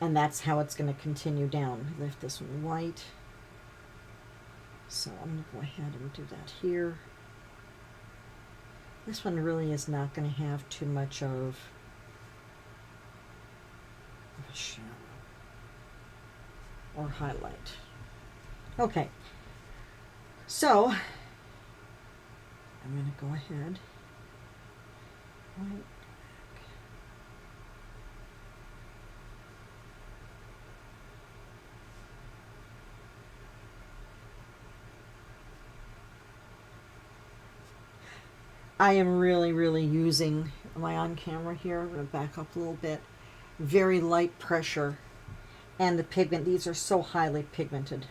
And that's how it's going to continue down. Lift this one white. So I'm going to go ahead and do that here. This one really is not going to have too much of a shadow or highlight. Okay. So I'm going to go ahead. White. I am really using, am I on camera here? I'm going to back up a little bit. Very light pressure. And the pigment, these are so highly pigmented.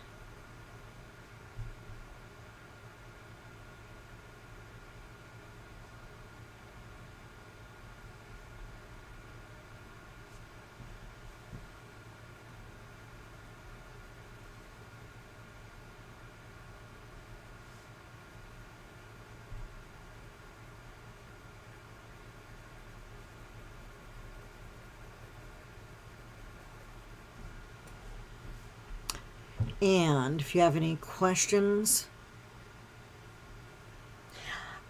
And if you have any questions,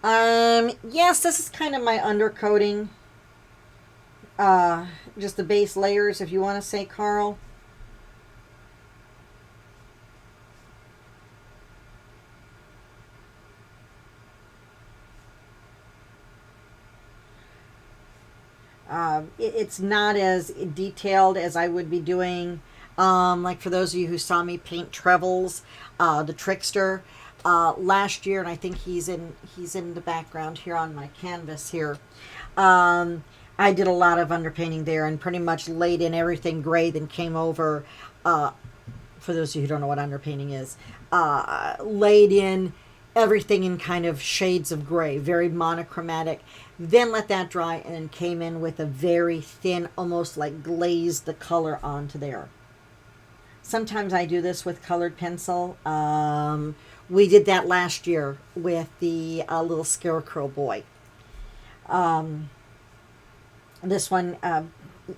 yes, this is kind of my undercoating, just the base layers, if you want to say, Carl. It's not as detailed as I would be doing. Like for those of you who saw me paint Trebles, the Trickster, last year, and I think he's in the background here on my canvas here. I did a lot of underpainting there and pretty much laid in everything gray, then came over, for those of you who don't know what underpainting is, laid in everything in kind of shades of gray, very monochromatic, then let that dry and then came in with a very thin, almost like glazed the color onto there. Sometimes I do this with colored pencil. We did that last year with the little scarecrow boy. This one,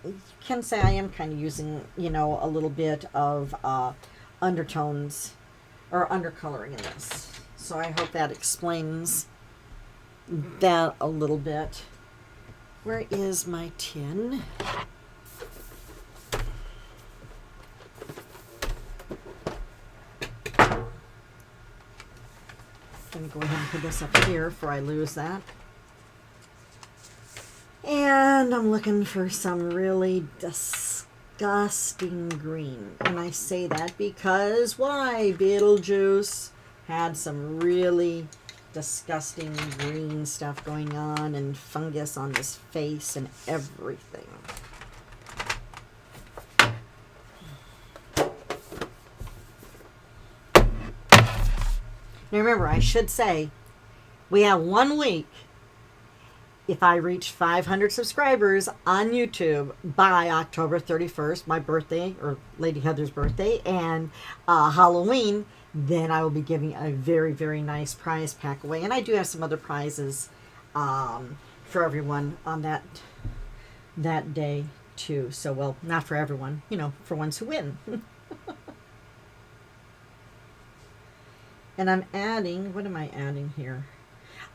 you can say I am kind of using, you know, a little bit of undertones or undercoloring in this. So I hope that explains that a little bit. Where is my tin? I'm going to go ahead and put this up here before I lose that. And I'm looking for some really disgusting green. And I say that because why? Beetlejuice had some really disgusting green stuff going on and fungus on his face and everything. Now remember, I should say, we have 1 week. If I reach 500 subscribers on YouTube by October 31st, my birthday, or Lady Heather's birthday, and Halloween, then I will be giving a very nice prize pack away. And I do have some other prizes for everyone on that day too. So, well, not for everyone, you know, for ones who win. And I'm adding, what am I adding here?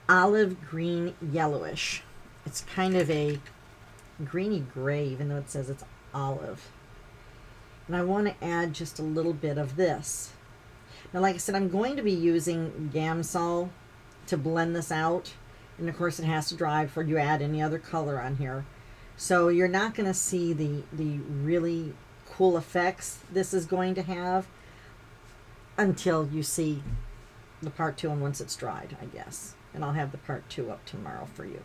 Olive green yellowish. It's kind of a greeny gray, even though it says it's olive. And I want to add just a little bit of this. Now, like I said, I'm going to be using Gamsol to blend this out. And of course, it has to dry before you add any other color on here. So you're not going to see the really cool effects this is going to have until you see the part 2 and once it's dried, I guess. And I'll have the part 2 up tomorrow for you.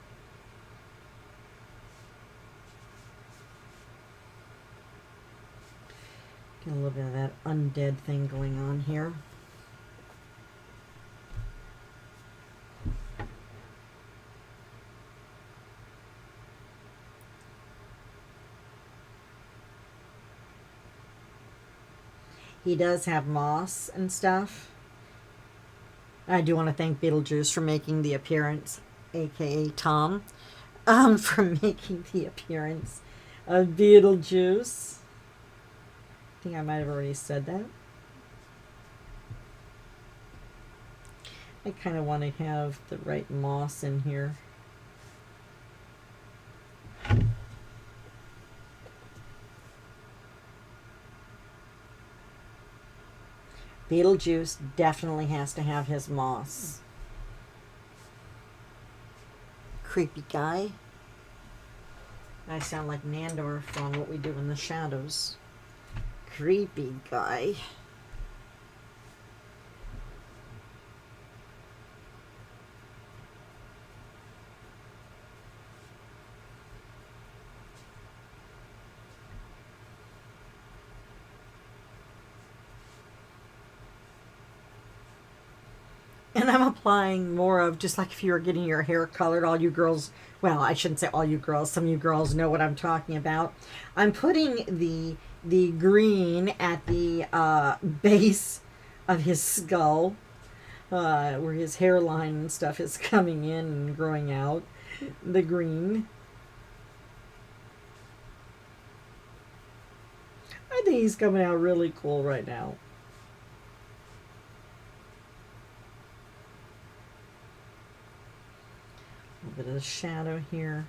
Get a little bit of that undead thing going on here. He does have moss and stuff. I do want to thank Beetlejuice for making the appearance, aka Tom, for making the appearance of Beetlejuice. I think I might have already said that. I kind of want to have the right moss in here. Beetlejuice definitely has to have his moss. Creepy guy. I sound like Nandor from What We Do in the Shadows. Creepy guy. And I'm applying more of, just like if you were getting your hair colored, all you girls, well, I shouldn't say all you girls, some of you girls know what I'm talking about. I'm putting the green at the base of his skull, where his hairline and stuff is coming in and growing out. The green. I think he's coming out really cool right now. A little bit of the shadow here.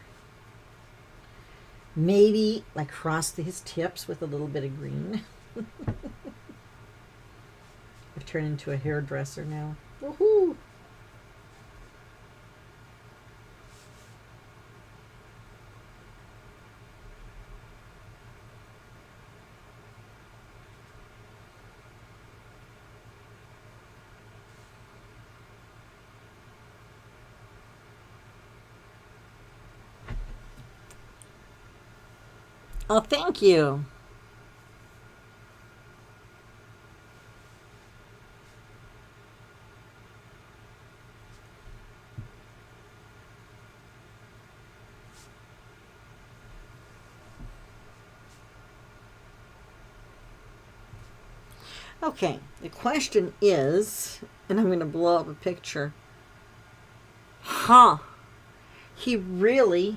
Maybe like cross his tips with a little bit of green. I've turned into a hairdresser now. Woohoo! Oh, thank you. Okay, the question is, and I'm going to blow up a picture. Huh. He really...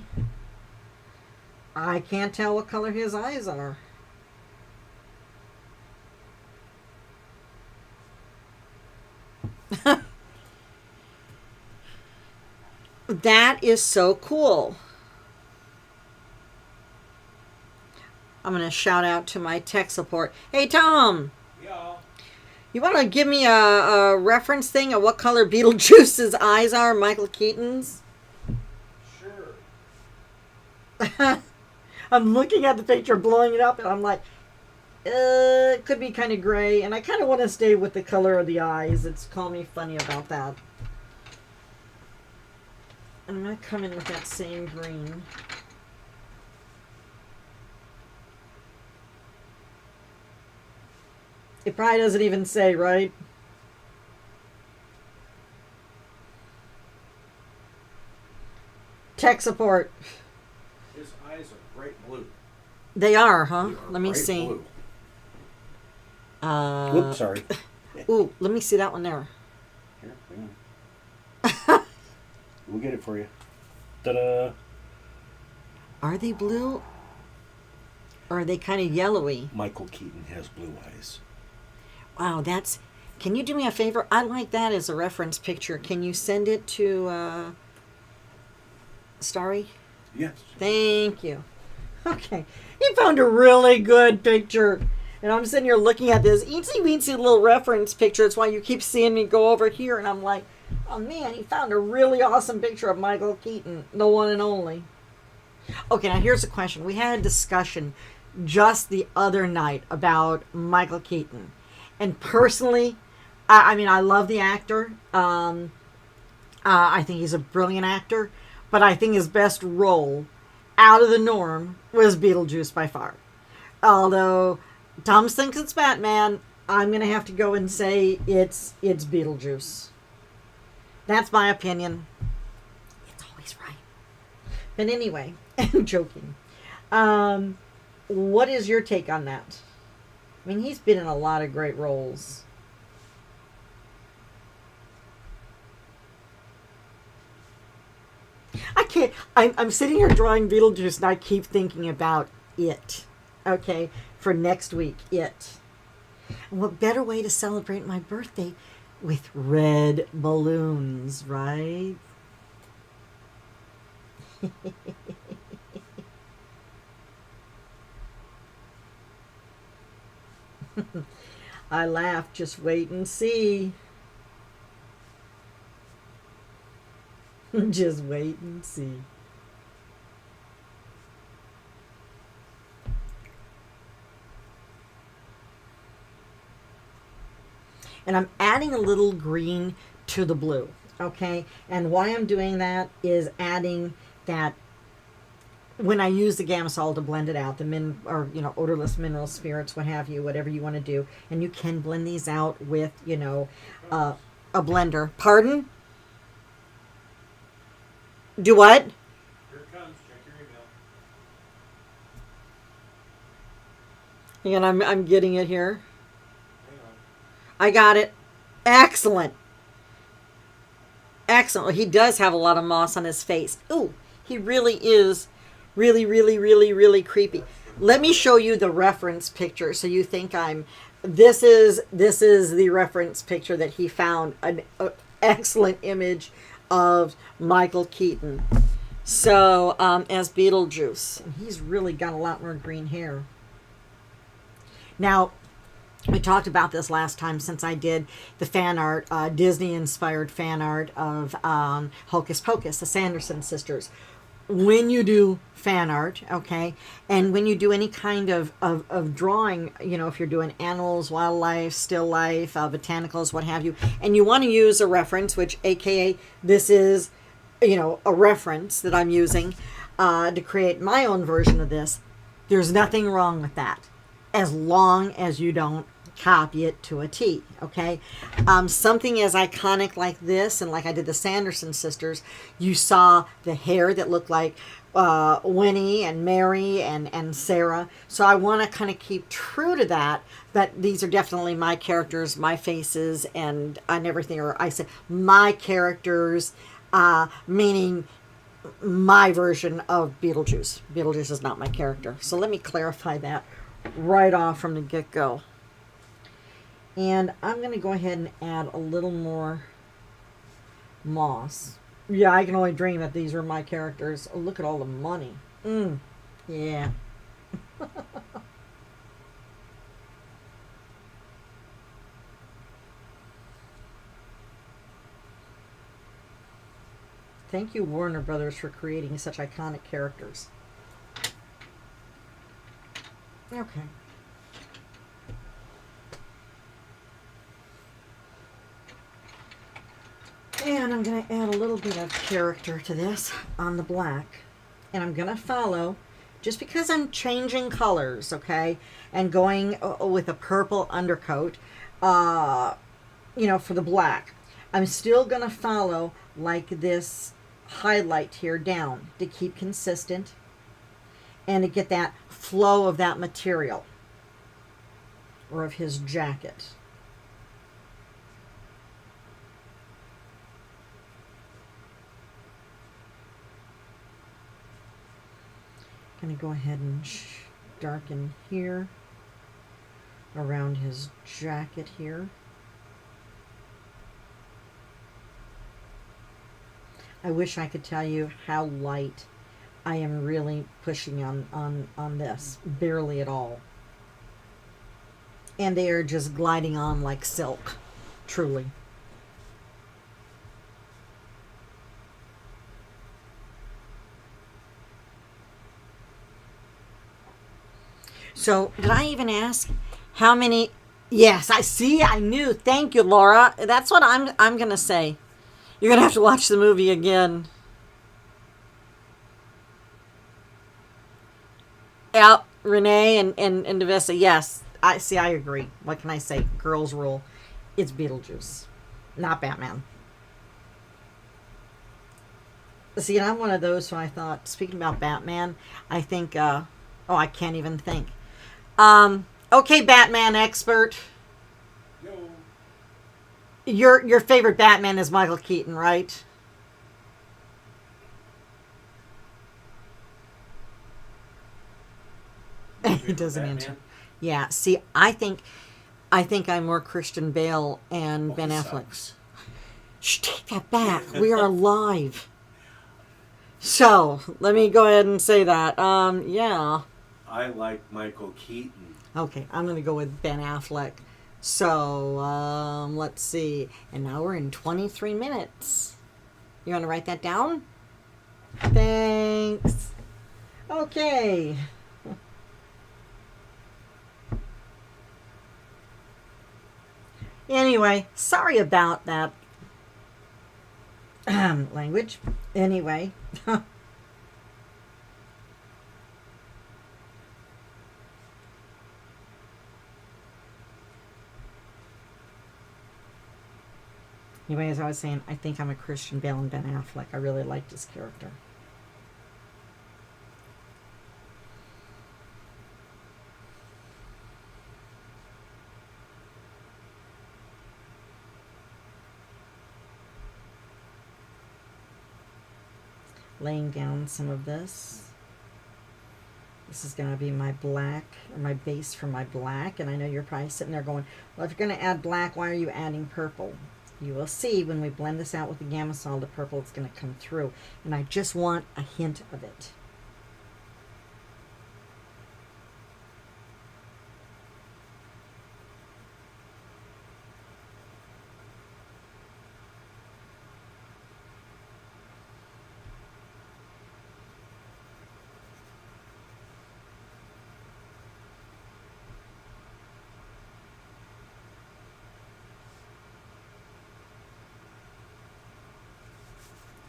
I can't tell what color his eyes are. That is so cool. I'm going to shout out to my tech support. Hey, Tom.
Yeah.
You want to give me a reference thing of what color Beetlejuice's eyes are, Michael Keaton's?
Sure.
I'm looking at the picture, blowing it up, and I'm like, it could be kind of gray, and I kind of want to stay with the color of the eyes. It's call me funny about that. And I'm going to come in with that same green. It probably doesn't even say, right? Tech support.
His eyes are bright blue.
They are, huh?
They are
Let me
bright
see.
blue.
Whoops, sorry.
Ooh, let me see that one there.
Here, hang on. We'll get it for you. Ta-da!
Are they blue? Or are they kind of yellowy?
Michael Keaton has blue eyes.
Wow, that's... Can you do me a favor? I like that as a reference picture. Can you send it to Starry?
Yes.
Thank you. Okay. He found a really good picture. And I'm sitting here looking at this eensy weensy little reference picture. It's why you keep seeing me go over here. And I'm like, oh man, he found a really awesome picture of Michael Keaton, the one and only. Okay, now here's a question. We had a discussion just the other night about Michael Keaton. And personally, I mean, I love the actor. I think he's a brilliant actor. But I think his best role out of the norm was Beetlejuice by far. Although Tom thinks it's Batman, I'm going to have to go and say it's Beetlejuice. That's my opinion. It's always right. But anyway, I'm joking. What is your take on that? I mean, he's been in a lot of great roles. I can't. I'm sitting here drawing Beetlejuice, and I keep thinking about it. Okay, for next week, it. And what better way to celebrate my birthday with red balloons, right? I laugh. Just wait and see. Just wait and see. And I'm adding a little green to the blue, okay? And why I'm doing that is adding that when I use the Gamsol to blend it out, odorless mineral spirits, what have you, whatever you want to do, and you can blend these out with, a blender. Pardon? Do what?
Here it comes. Check your email.
And I'm getting it here.
Hang on.
I got it. Excellent. Excellent. He does have a lot of moss on his face. Ooh, he really is really, really, really, really creepy. Let me show you the reference picture so you think this is the reference picture that he found, an excellent image of Michael Keaton. So, as Beetlejuice. And he's really got a lot more green hair. Now, we talked about this last time since I did the fan art, Disney-inspired fan art of Hocus Pocus, the Sanderson sisters. When you do fan art, okay, and when you do any kind of drawing, if you're doing animals, wildlife, still life, botanicals, what have you, and you want to use a reference, which aka this is, a reference that I'm using to create my own version of this, there's nothing wrong with that, as long as you don't copy it to a T, okay? Something as iconic like this, and like I did the Sanderson sisters, you saw the hair that looked like Winnie and Mary and Sarah. So I want to kind of keep true to that, but these are definitely my characters, my faces, and everything. Or I said my characters, meaning my version of Beetlejuice. Beetlejuice is not my character. So let me clarify that right off from the get-go. And I'm going to go ahead and add a little more moss. Yeah, I can only dream that these are my characters. Oh, look at all the money. Yeah. Thank you, Warner Brothers, for creating such iconic characters. Okay. And I'm going to add a little bit of character to this on the black. And I'm going to follow, just because I'm changing colors, okay, and going with a purple undercoat, for the black. I'm still going to follow like this highlight here down to keep consistent and to get that flow of that material or of his jacket. Going to go ahead and darken here around his jacket here. I wish I could tell you how light I am really pushing on this. Barely at all. And they are just gliding on like silk. Truly. So, did I even ask how many? Yes, I see. I knew. Thank you, Laura. That's what I'm going to say. You're going to have to watch the movie again. Yeah, Renee and Devissa. Yes, I see. I agree. What can I say? Girls rule. It's Beetlejuice, not Batman. See, and I'm one of those who I thought, speaking about Batman, I think, I can't even think. Okay, Batman expert.
Yo.
Your favorite Batman is Michael Keaton, right? He doesn't answer. Yeah. See, I think I'm more Christian Bale and Ben Affleck.
Sucks.
Shh, take that back. We are live. So let me go ahead and say that. Yeah.
I like Michael Keaton.
Okay, I'm gonna go with Ben Affleck. So let's see. And now we're in 23 minutes. You want to write that down? Thanks. Okay. Anyway, sorry about that language. Anyway. Anyway, as I was saying, I think I'm a Christian Bale and Ben Affleck. I really liked his character. Laying down some of this. This is going to be my black, or my base for my black. And I know you're probably sitting there going, well, if you're going to add black, why are you adding purple? You will see when we blend this out with the Gamma-Sol, the purple is going to come through. And I just want a hint of it.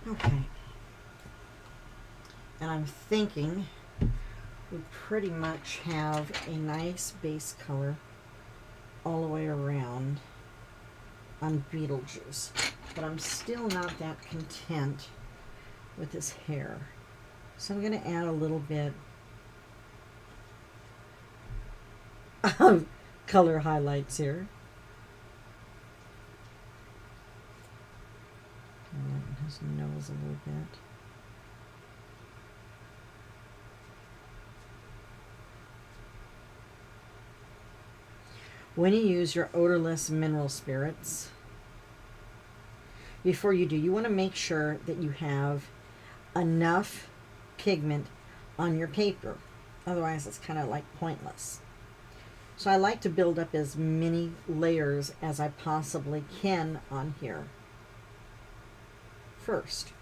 Okay. And I'm thinking we pretty much have a nice base color all the way around on Beetlejuice. But I'm still not that content with his hair. So I'm going to add a little bit of color highlights here. His nose a little bit. When you use your odorless mineral spirits, before you do, you want to make sure that you have enough pigment on your paper. Otherwise, it's kind of like pointless. So I like to build up as many layers as I possibly can on here first.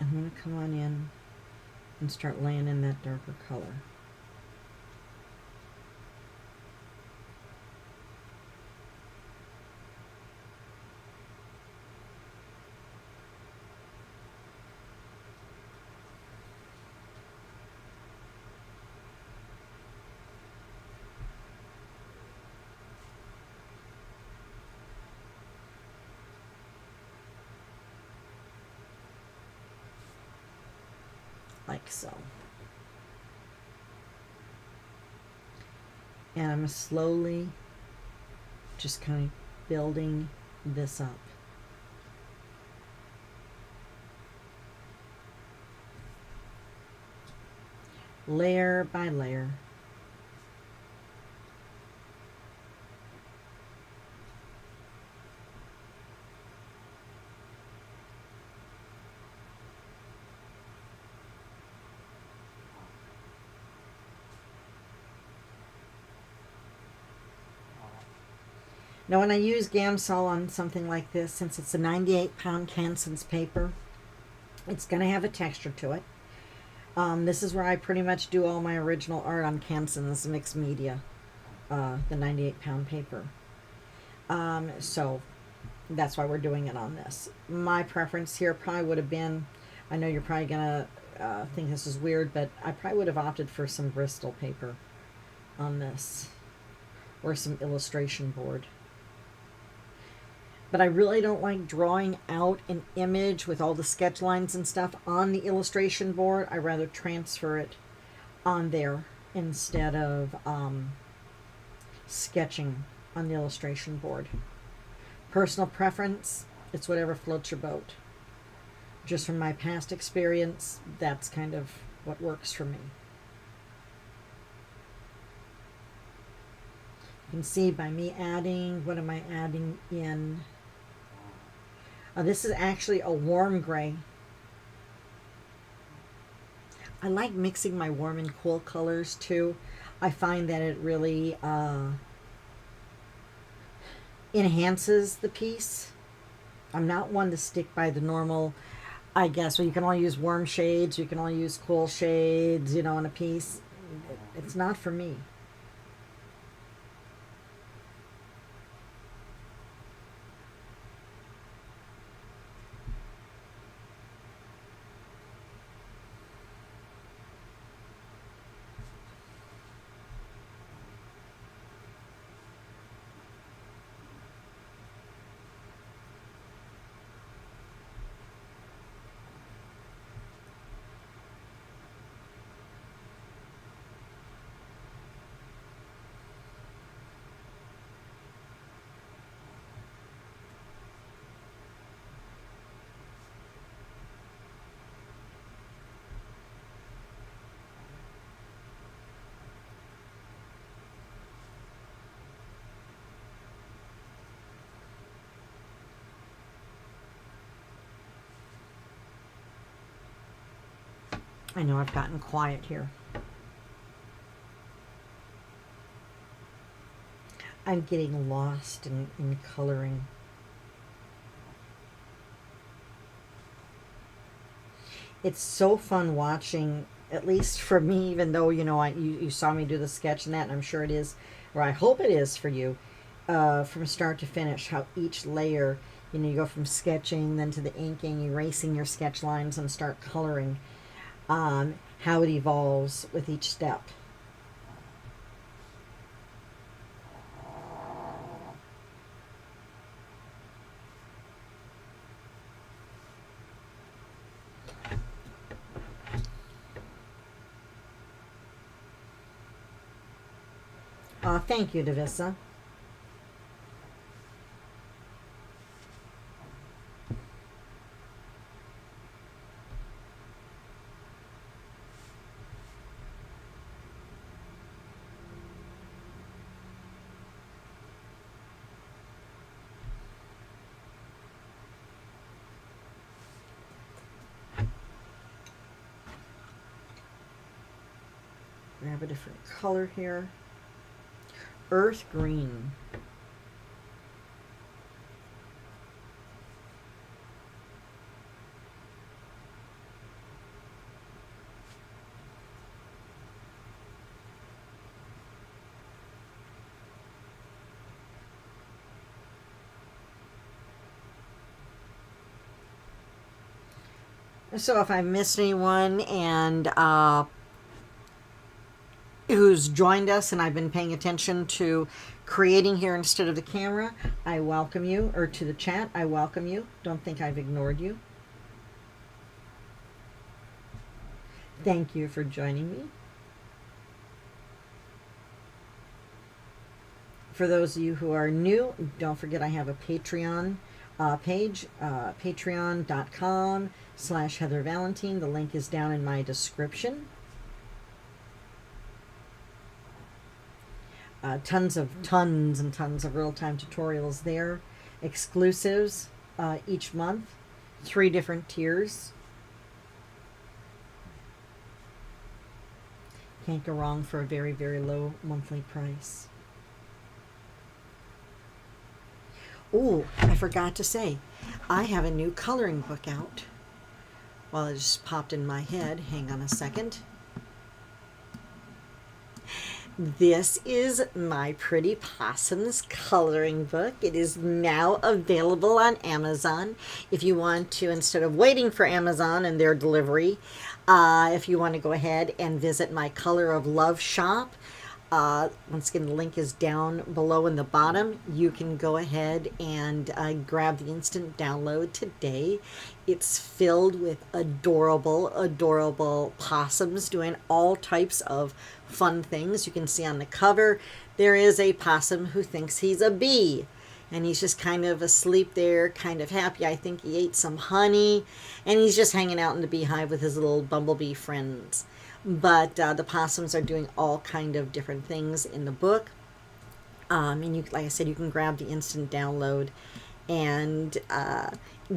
I'm going to come on in and start laying in that darker color. Like so. And I'm slowly just kind of building this up. layer by layer. Now when I use Gamsol on something like this, since it's a 98-pound Canson's paper, it's going to have a texture to it. This is where I pretty much do all my original art on Canson's mixed media, the 98-pound paper. So that's why we're doing it on this. My preference here probably would have been, I know you're probably going to think this is weird, but I probably would have opted for some Bristol paper on this, or some illustration board. But I really don't like drawing out an image with all the sketch lines and stuff on the illustration board. I rather transfer it on there instead of sketching on the illustration board. Personal preference, it's whatever floats your boat. Just from my past experience, that's kind of what works for me. You can see by me adding, what am I adding in? This is actually a warm gray. I like mixing my warm and cool colors too. I find that it really enhances the piece. I'm not one to stick by the normal, I guess, well, you can only use warm shades, you can only use cool shades, you know, in a piece. It's not for me. I know I've gotten quiet here. I'm getting lost in coloring. It's so fun watching, at least for me, even though, you know, you saw me do the sketch and that, and I'm sure it is, or I hope it is for you, from start to finish, how each layer, you know, you go from sketching, then to the inking, erasing your sketch lines and start coloring. How it evolves with each step. Thank you, Davissa. Grab a different color here. Earth green. So if I missed anyone and who's joined us and I've been paying attention to creating here instead of the camera, I welcome you, or to the chat, I welcome you. Don't think I've ignored you. Thank you for joining me. For those of you who are new, don't forget I have a Patreon page, patreon.com/Heather Valentin. The link is down in my description. tons and tons of real-time tutorials there, exclusives each month, 3 different tiers. Can't go wrong for a very, very low monthly price. Oh, I forgot to say, I have a new coloring book out. Well, it just popped in my head. Hang on a second. This is My Pretty Possums coloring book. It is now available on Amazon. If you want to, instead of waiting for Amazon and their delivery, if you want to go ahead and visit my Color of Love shop, once again, the link is down below in the bottom. You can go ahead and grab the instant download today. It's filled with adorable, adorable possums doing all types of fun things. You can see on the cover, there is a possum who thinks he's a bee. And he's just kind of asleep there, kind of happy. I think he ate some honey. And he's just hanging out in the beehive with his little bumblebee friends. But the possums are doing all kind of different things in the book. And you, like I said, you can grab the instant download and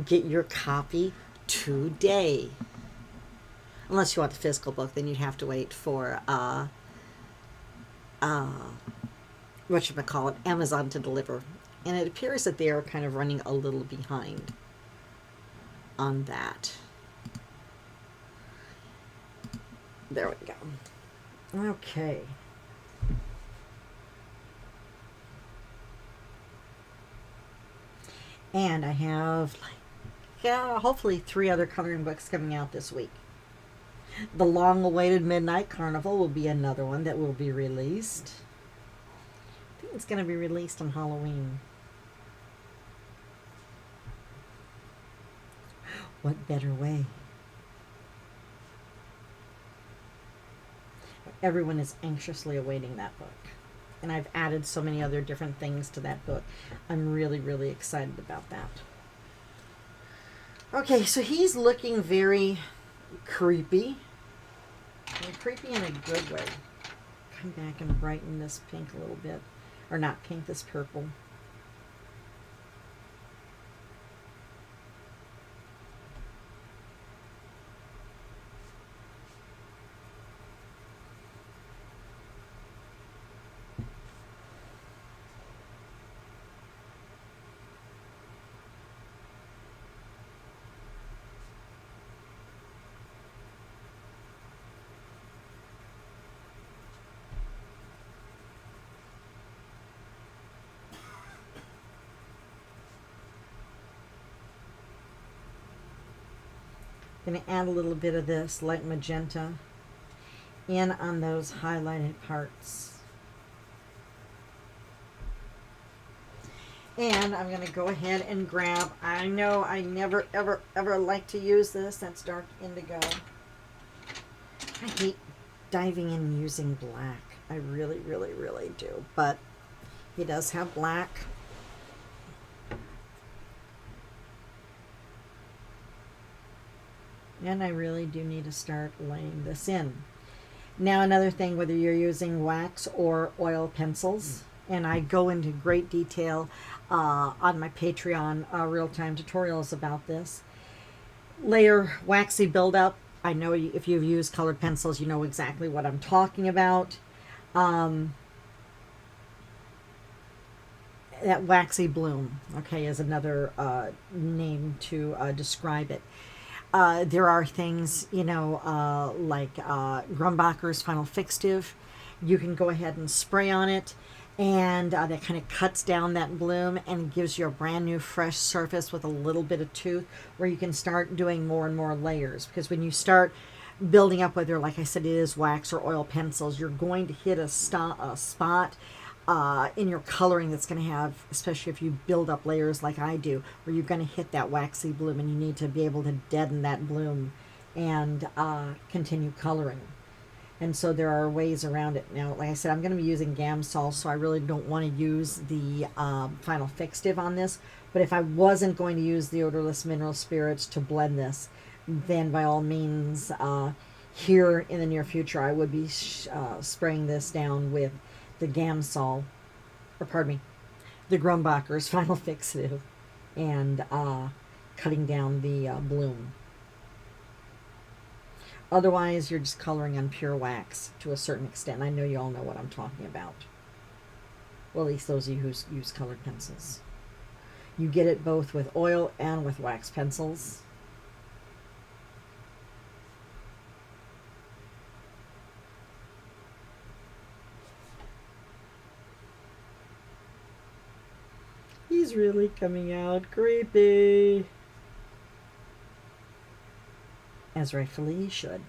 get your copy today. Unless you want the physical book, then you'd have to wait for whatchamacallit, Amazon to deliver. And it appears that they are kind of running a little behind on that. There we go. Okay. And I have, hopefully 3 other coloring books coming out this week. The long-awaited Midnight Carnival will be another one that will be released. I think it's going to be released on Halloween. What better way? Everyone is anxiously awaiting that book. And I've added so many other different things to that book. I'm really, really excited about that. Okay, so he's looking very creepy. And creepy in a good way. Come back and brighten this pink a little bit. Or not pink, this purple. Going to add a little bit of this light magenta in on those highlighted parts. And I'm going to go ahead and grab, I know I never ever ever like to use this, that's dark indigo. I hate diving in using black. I really, really, really do. But he does have black. And I really do need to start laying this in. Now another thing, whether you're using wax or oil pencils, and I go into great detail on my Patreon real-time tutorials about this. Layer waxy buildup. I know if you've used colored pencils, you know exactly what I'm talking about. That waxy bloom, okay, is another name to describe it. There are things, you know, like Grumbacher's Final Fixative. You can go ahead and spray on it, and that kind of cuts down that bloom and gives you a brand new fresh surface with a little bit of tooth where you can start doing more and more layers. Because when you start building up, whether, like I said, it is wax or oil pencils, you're going to hit a spot in your coloring that's going to have, especially if you build up layers like I do, where you're going to hit that waxy bloom, and you need to be able to deaden that bloom and continue coloring. And so there are ways around it. Now, like I said, I'm going to be using Gamsol, so I really don't want to use the Final Fixative on this. But if I wasn't going to use the odorless mineral spirits to blend this, then by all means, here in the near future, I would be spraying this down with the Gamsol, or pardon me, the Grumbacher's Final Fixative, and cutting down the bloom. Otherwise, you're just coloring on pure wax to a certain extent. I know you all know what I'm talking about. Well, at least those of you who use colored pencils. You get it both with oil and with wax pencils. He's really coming out creepy. As rightfully he should.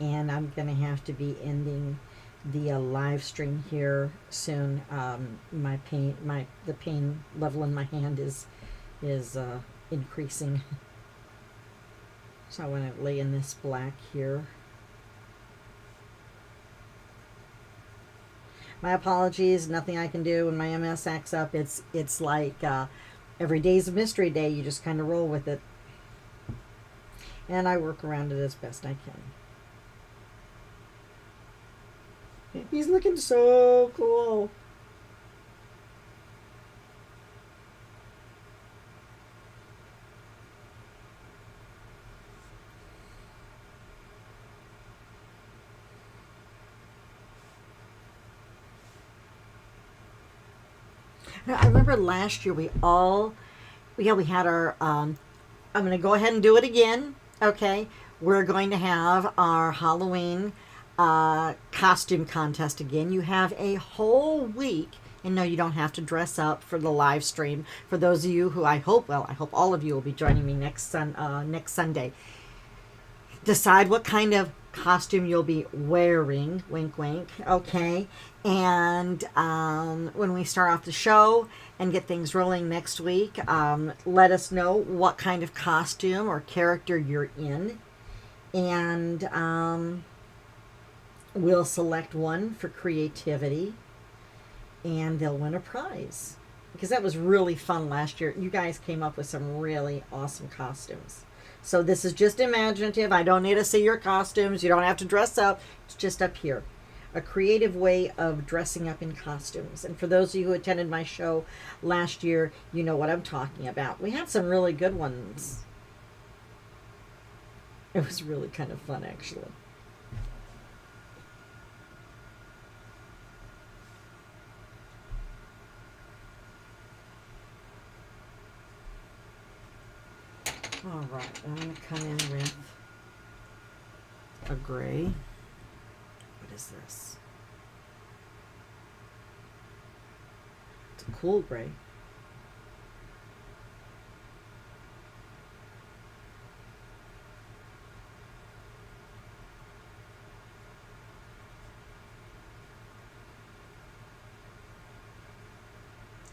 And I'm gonna have to be ending the live stream here soon. The pain level in my hand is increasing. So I want to lay in this black here. My apologies. Nothing I can do when my MS acts up. It's like every day's a mystery day. You just kind of roll with it, and I work around it as best I can. He's looking so cool. I remember last year we had our, I'm going to go ahead and do it again. Okay. We're going to have our Halloween costume contest again. You have a whole week, and no, you don't have to dress up for the live stream. For those of you who I hope all of you will be joining me next Sunday. Decide what kind of costume you'll be wearing, wink wink, okay? And when we start off the show and get things rolling next week, let us know what kind of costume or character you're in, and we'll select one for creativity, and they'll win a prize. Because that was really fun last year. You guys came up with some really awesome costumes. So this is just imaginative. I don't need to see your costumes. You don't have to dress up. It's just up here. A creative way of dressing up in costumes. And for those of you who attended my show last year, you know what I'm talking about. We had some really good ones. It was really kind of fun, actually. All right, I'm going to come in with a gray. What is this? It's a cool gray.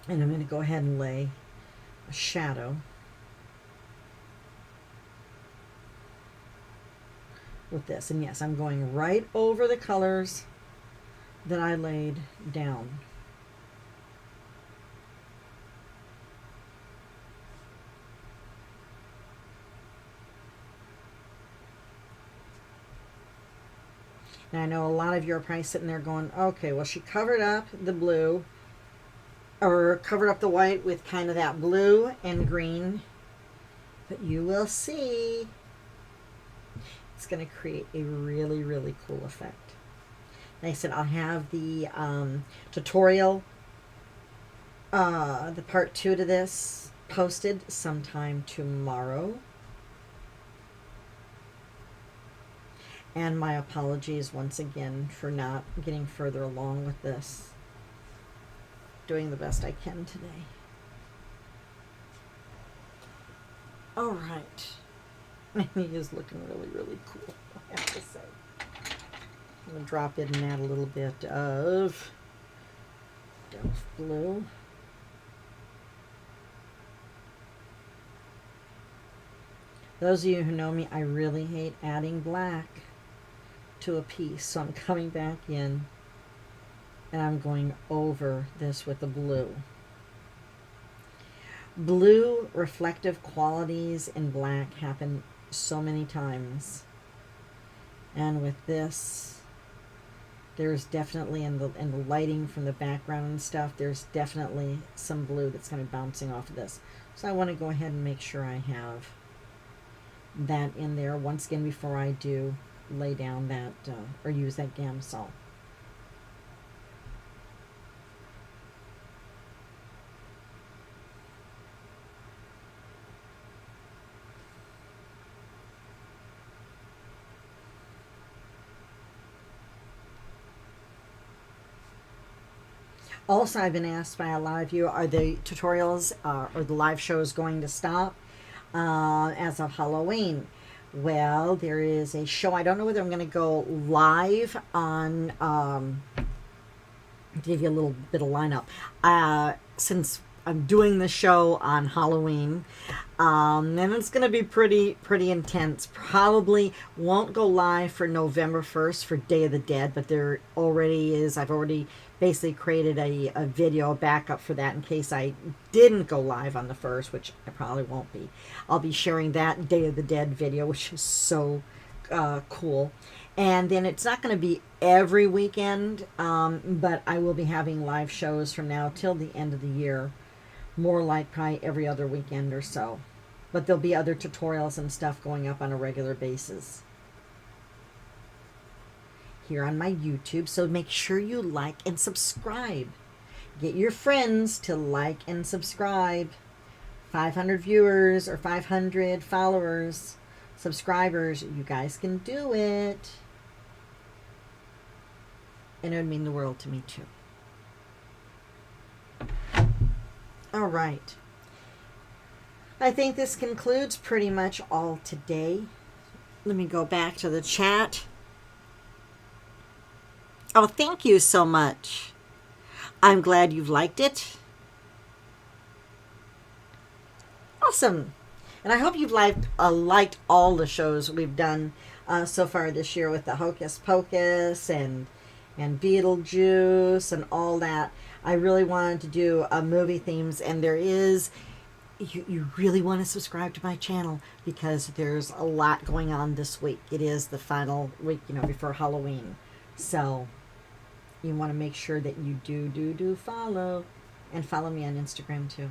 And I'm going to go ahead and lay a shadow with this. And yes, I'm going right over the colors that I laid down. Now I know a lot of you are probably sitting there going, okay, well, she covered up the blue, or covered up the white with kind of that blue and green, but you will see it's going to create a really, really cool effect. Like I said, I'll have the tutorial, the part 2 to this, posted sometime tomorrow. And my apologies once again for not getting further along with this. Doing the best I can today. All right. He is looking really, really cool, I have to say. I'm going to drop in and add a little bit of Delft blue. Those of you who know me, I really hate adding black to a piece. So I'm coming back in and I'm going over this with the blue. Blue reflective qualities in black happen so many times. And with this, there's definitely in the lighting from the background and stuff, there's definitely some blue that's going to be bouncing off of this. So I want to go ahead and make sure I have that in there once again before I do lay down that or use that Gamsol. Also, I've been asked by a lot of you, are the tutorials or the live shows going to stop as of Halloween? Well, there is a show. I don't know whether I'm going to go live on, give you a little bit of lineup. Since I'm doing the show on Halloween, and it's going to be pretty intense. Probably won't go live for November 1st for Day of the Dead, but there already is. I've already basically created a video backup for that in case I didn't go live on the 1st, which I probably won't be. I'll be sharing that Day of the Dead video, which is so cool. And then it's not going to be every weekend, but I will be having live shows from now till the end of the year. More like probably every other weekend or so. But there'll be other tutorials and stuff going up on a regular basis here on my YouTube. So make sure you like and subscribe. Get your friends to like and subscribe. 500 viewers or 500 followers, subscribers. You guys can do it. And it would mean the world to me too. All right. I think this concludes pretty much all today. Let me go back to the chat. Oh, thank you so much. I'm glad you've liked it. Awesome. And I hope you've liked all the shows we've done so far this year with the Hocus Pocus and Beetlejuice and all that. I really wanted to do movie themes, and there is, you really want to subscribe to my channel because there's a lot going on this week. It is the final week, before Halloween. So you want to make sure that you do follow, and follow me on Instagram too.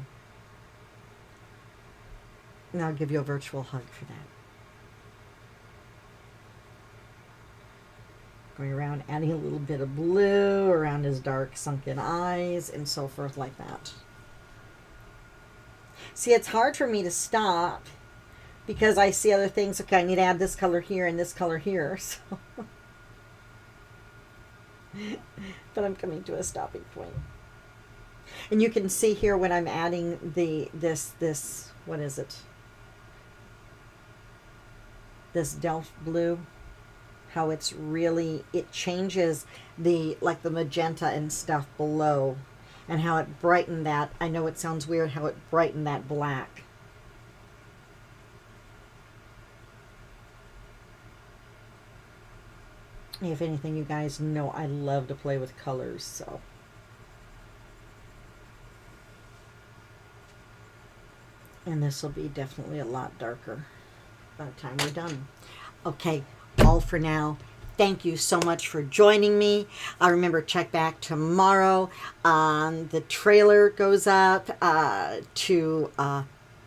And I'll give you a virtual hug for that. Going around, adding a little bit of blue around his dark sunken eyes and so forth like that. See, it's hard for me to stop because I see other things. Okay, I need to add this color here and this color here. So. But I'm coming to a stopping point. And you can see here when I'm adding this, what is it? This Delft blue. How it's really, it changes the magenta and stuff below, and how it brightened that. I know it sounds weird how it brightened that black. If anything, you guys know I love to play with colors, so. And this will be definitely a lot darker by the time we're done. Okay. All for now. Thank you so much for joining me. Remember, check back tomorrow. The trailer goes up to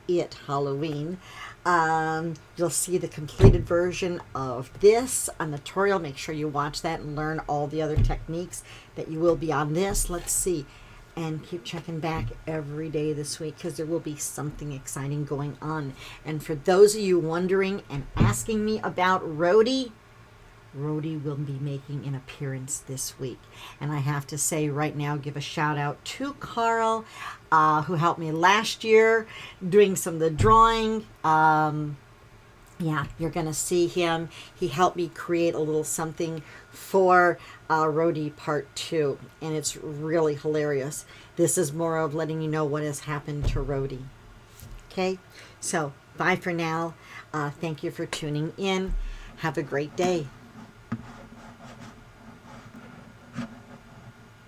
It Halloween. You'll see the completed version of this on the tutorial. Make sure you watch that and learn all the other techniques that you will be on this. Let's see. And keep checking back every day this week because there will be something exciting going on. And for those of you wondering and asking me about Rhodey will be making an appearance this week. And I have to say right now, give a shout out to Carl, who helped me last year doing some of the drawing. Yeah, you're going to see him. He helped me create a little something for Rhodey Part 2, and it's really hilarious. This is more of letting you know what has happened to Rhodey. Okay, so bye for now. Thank you for tuning in. Have a great day.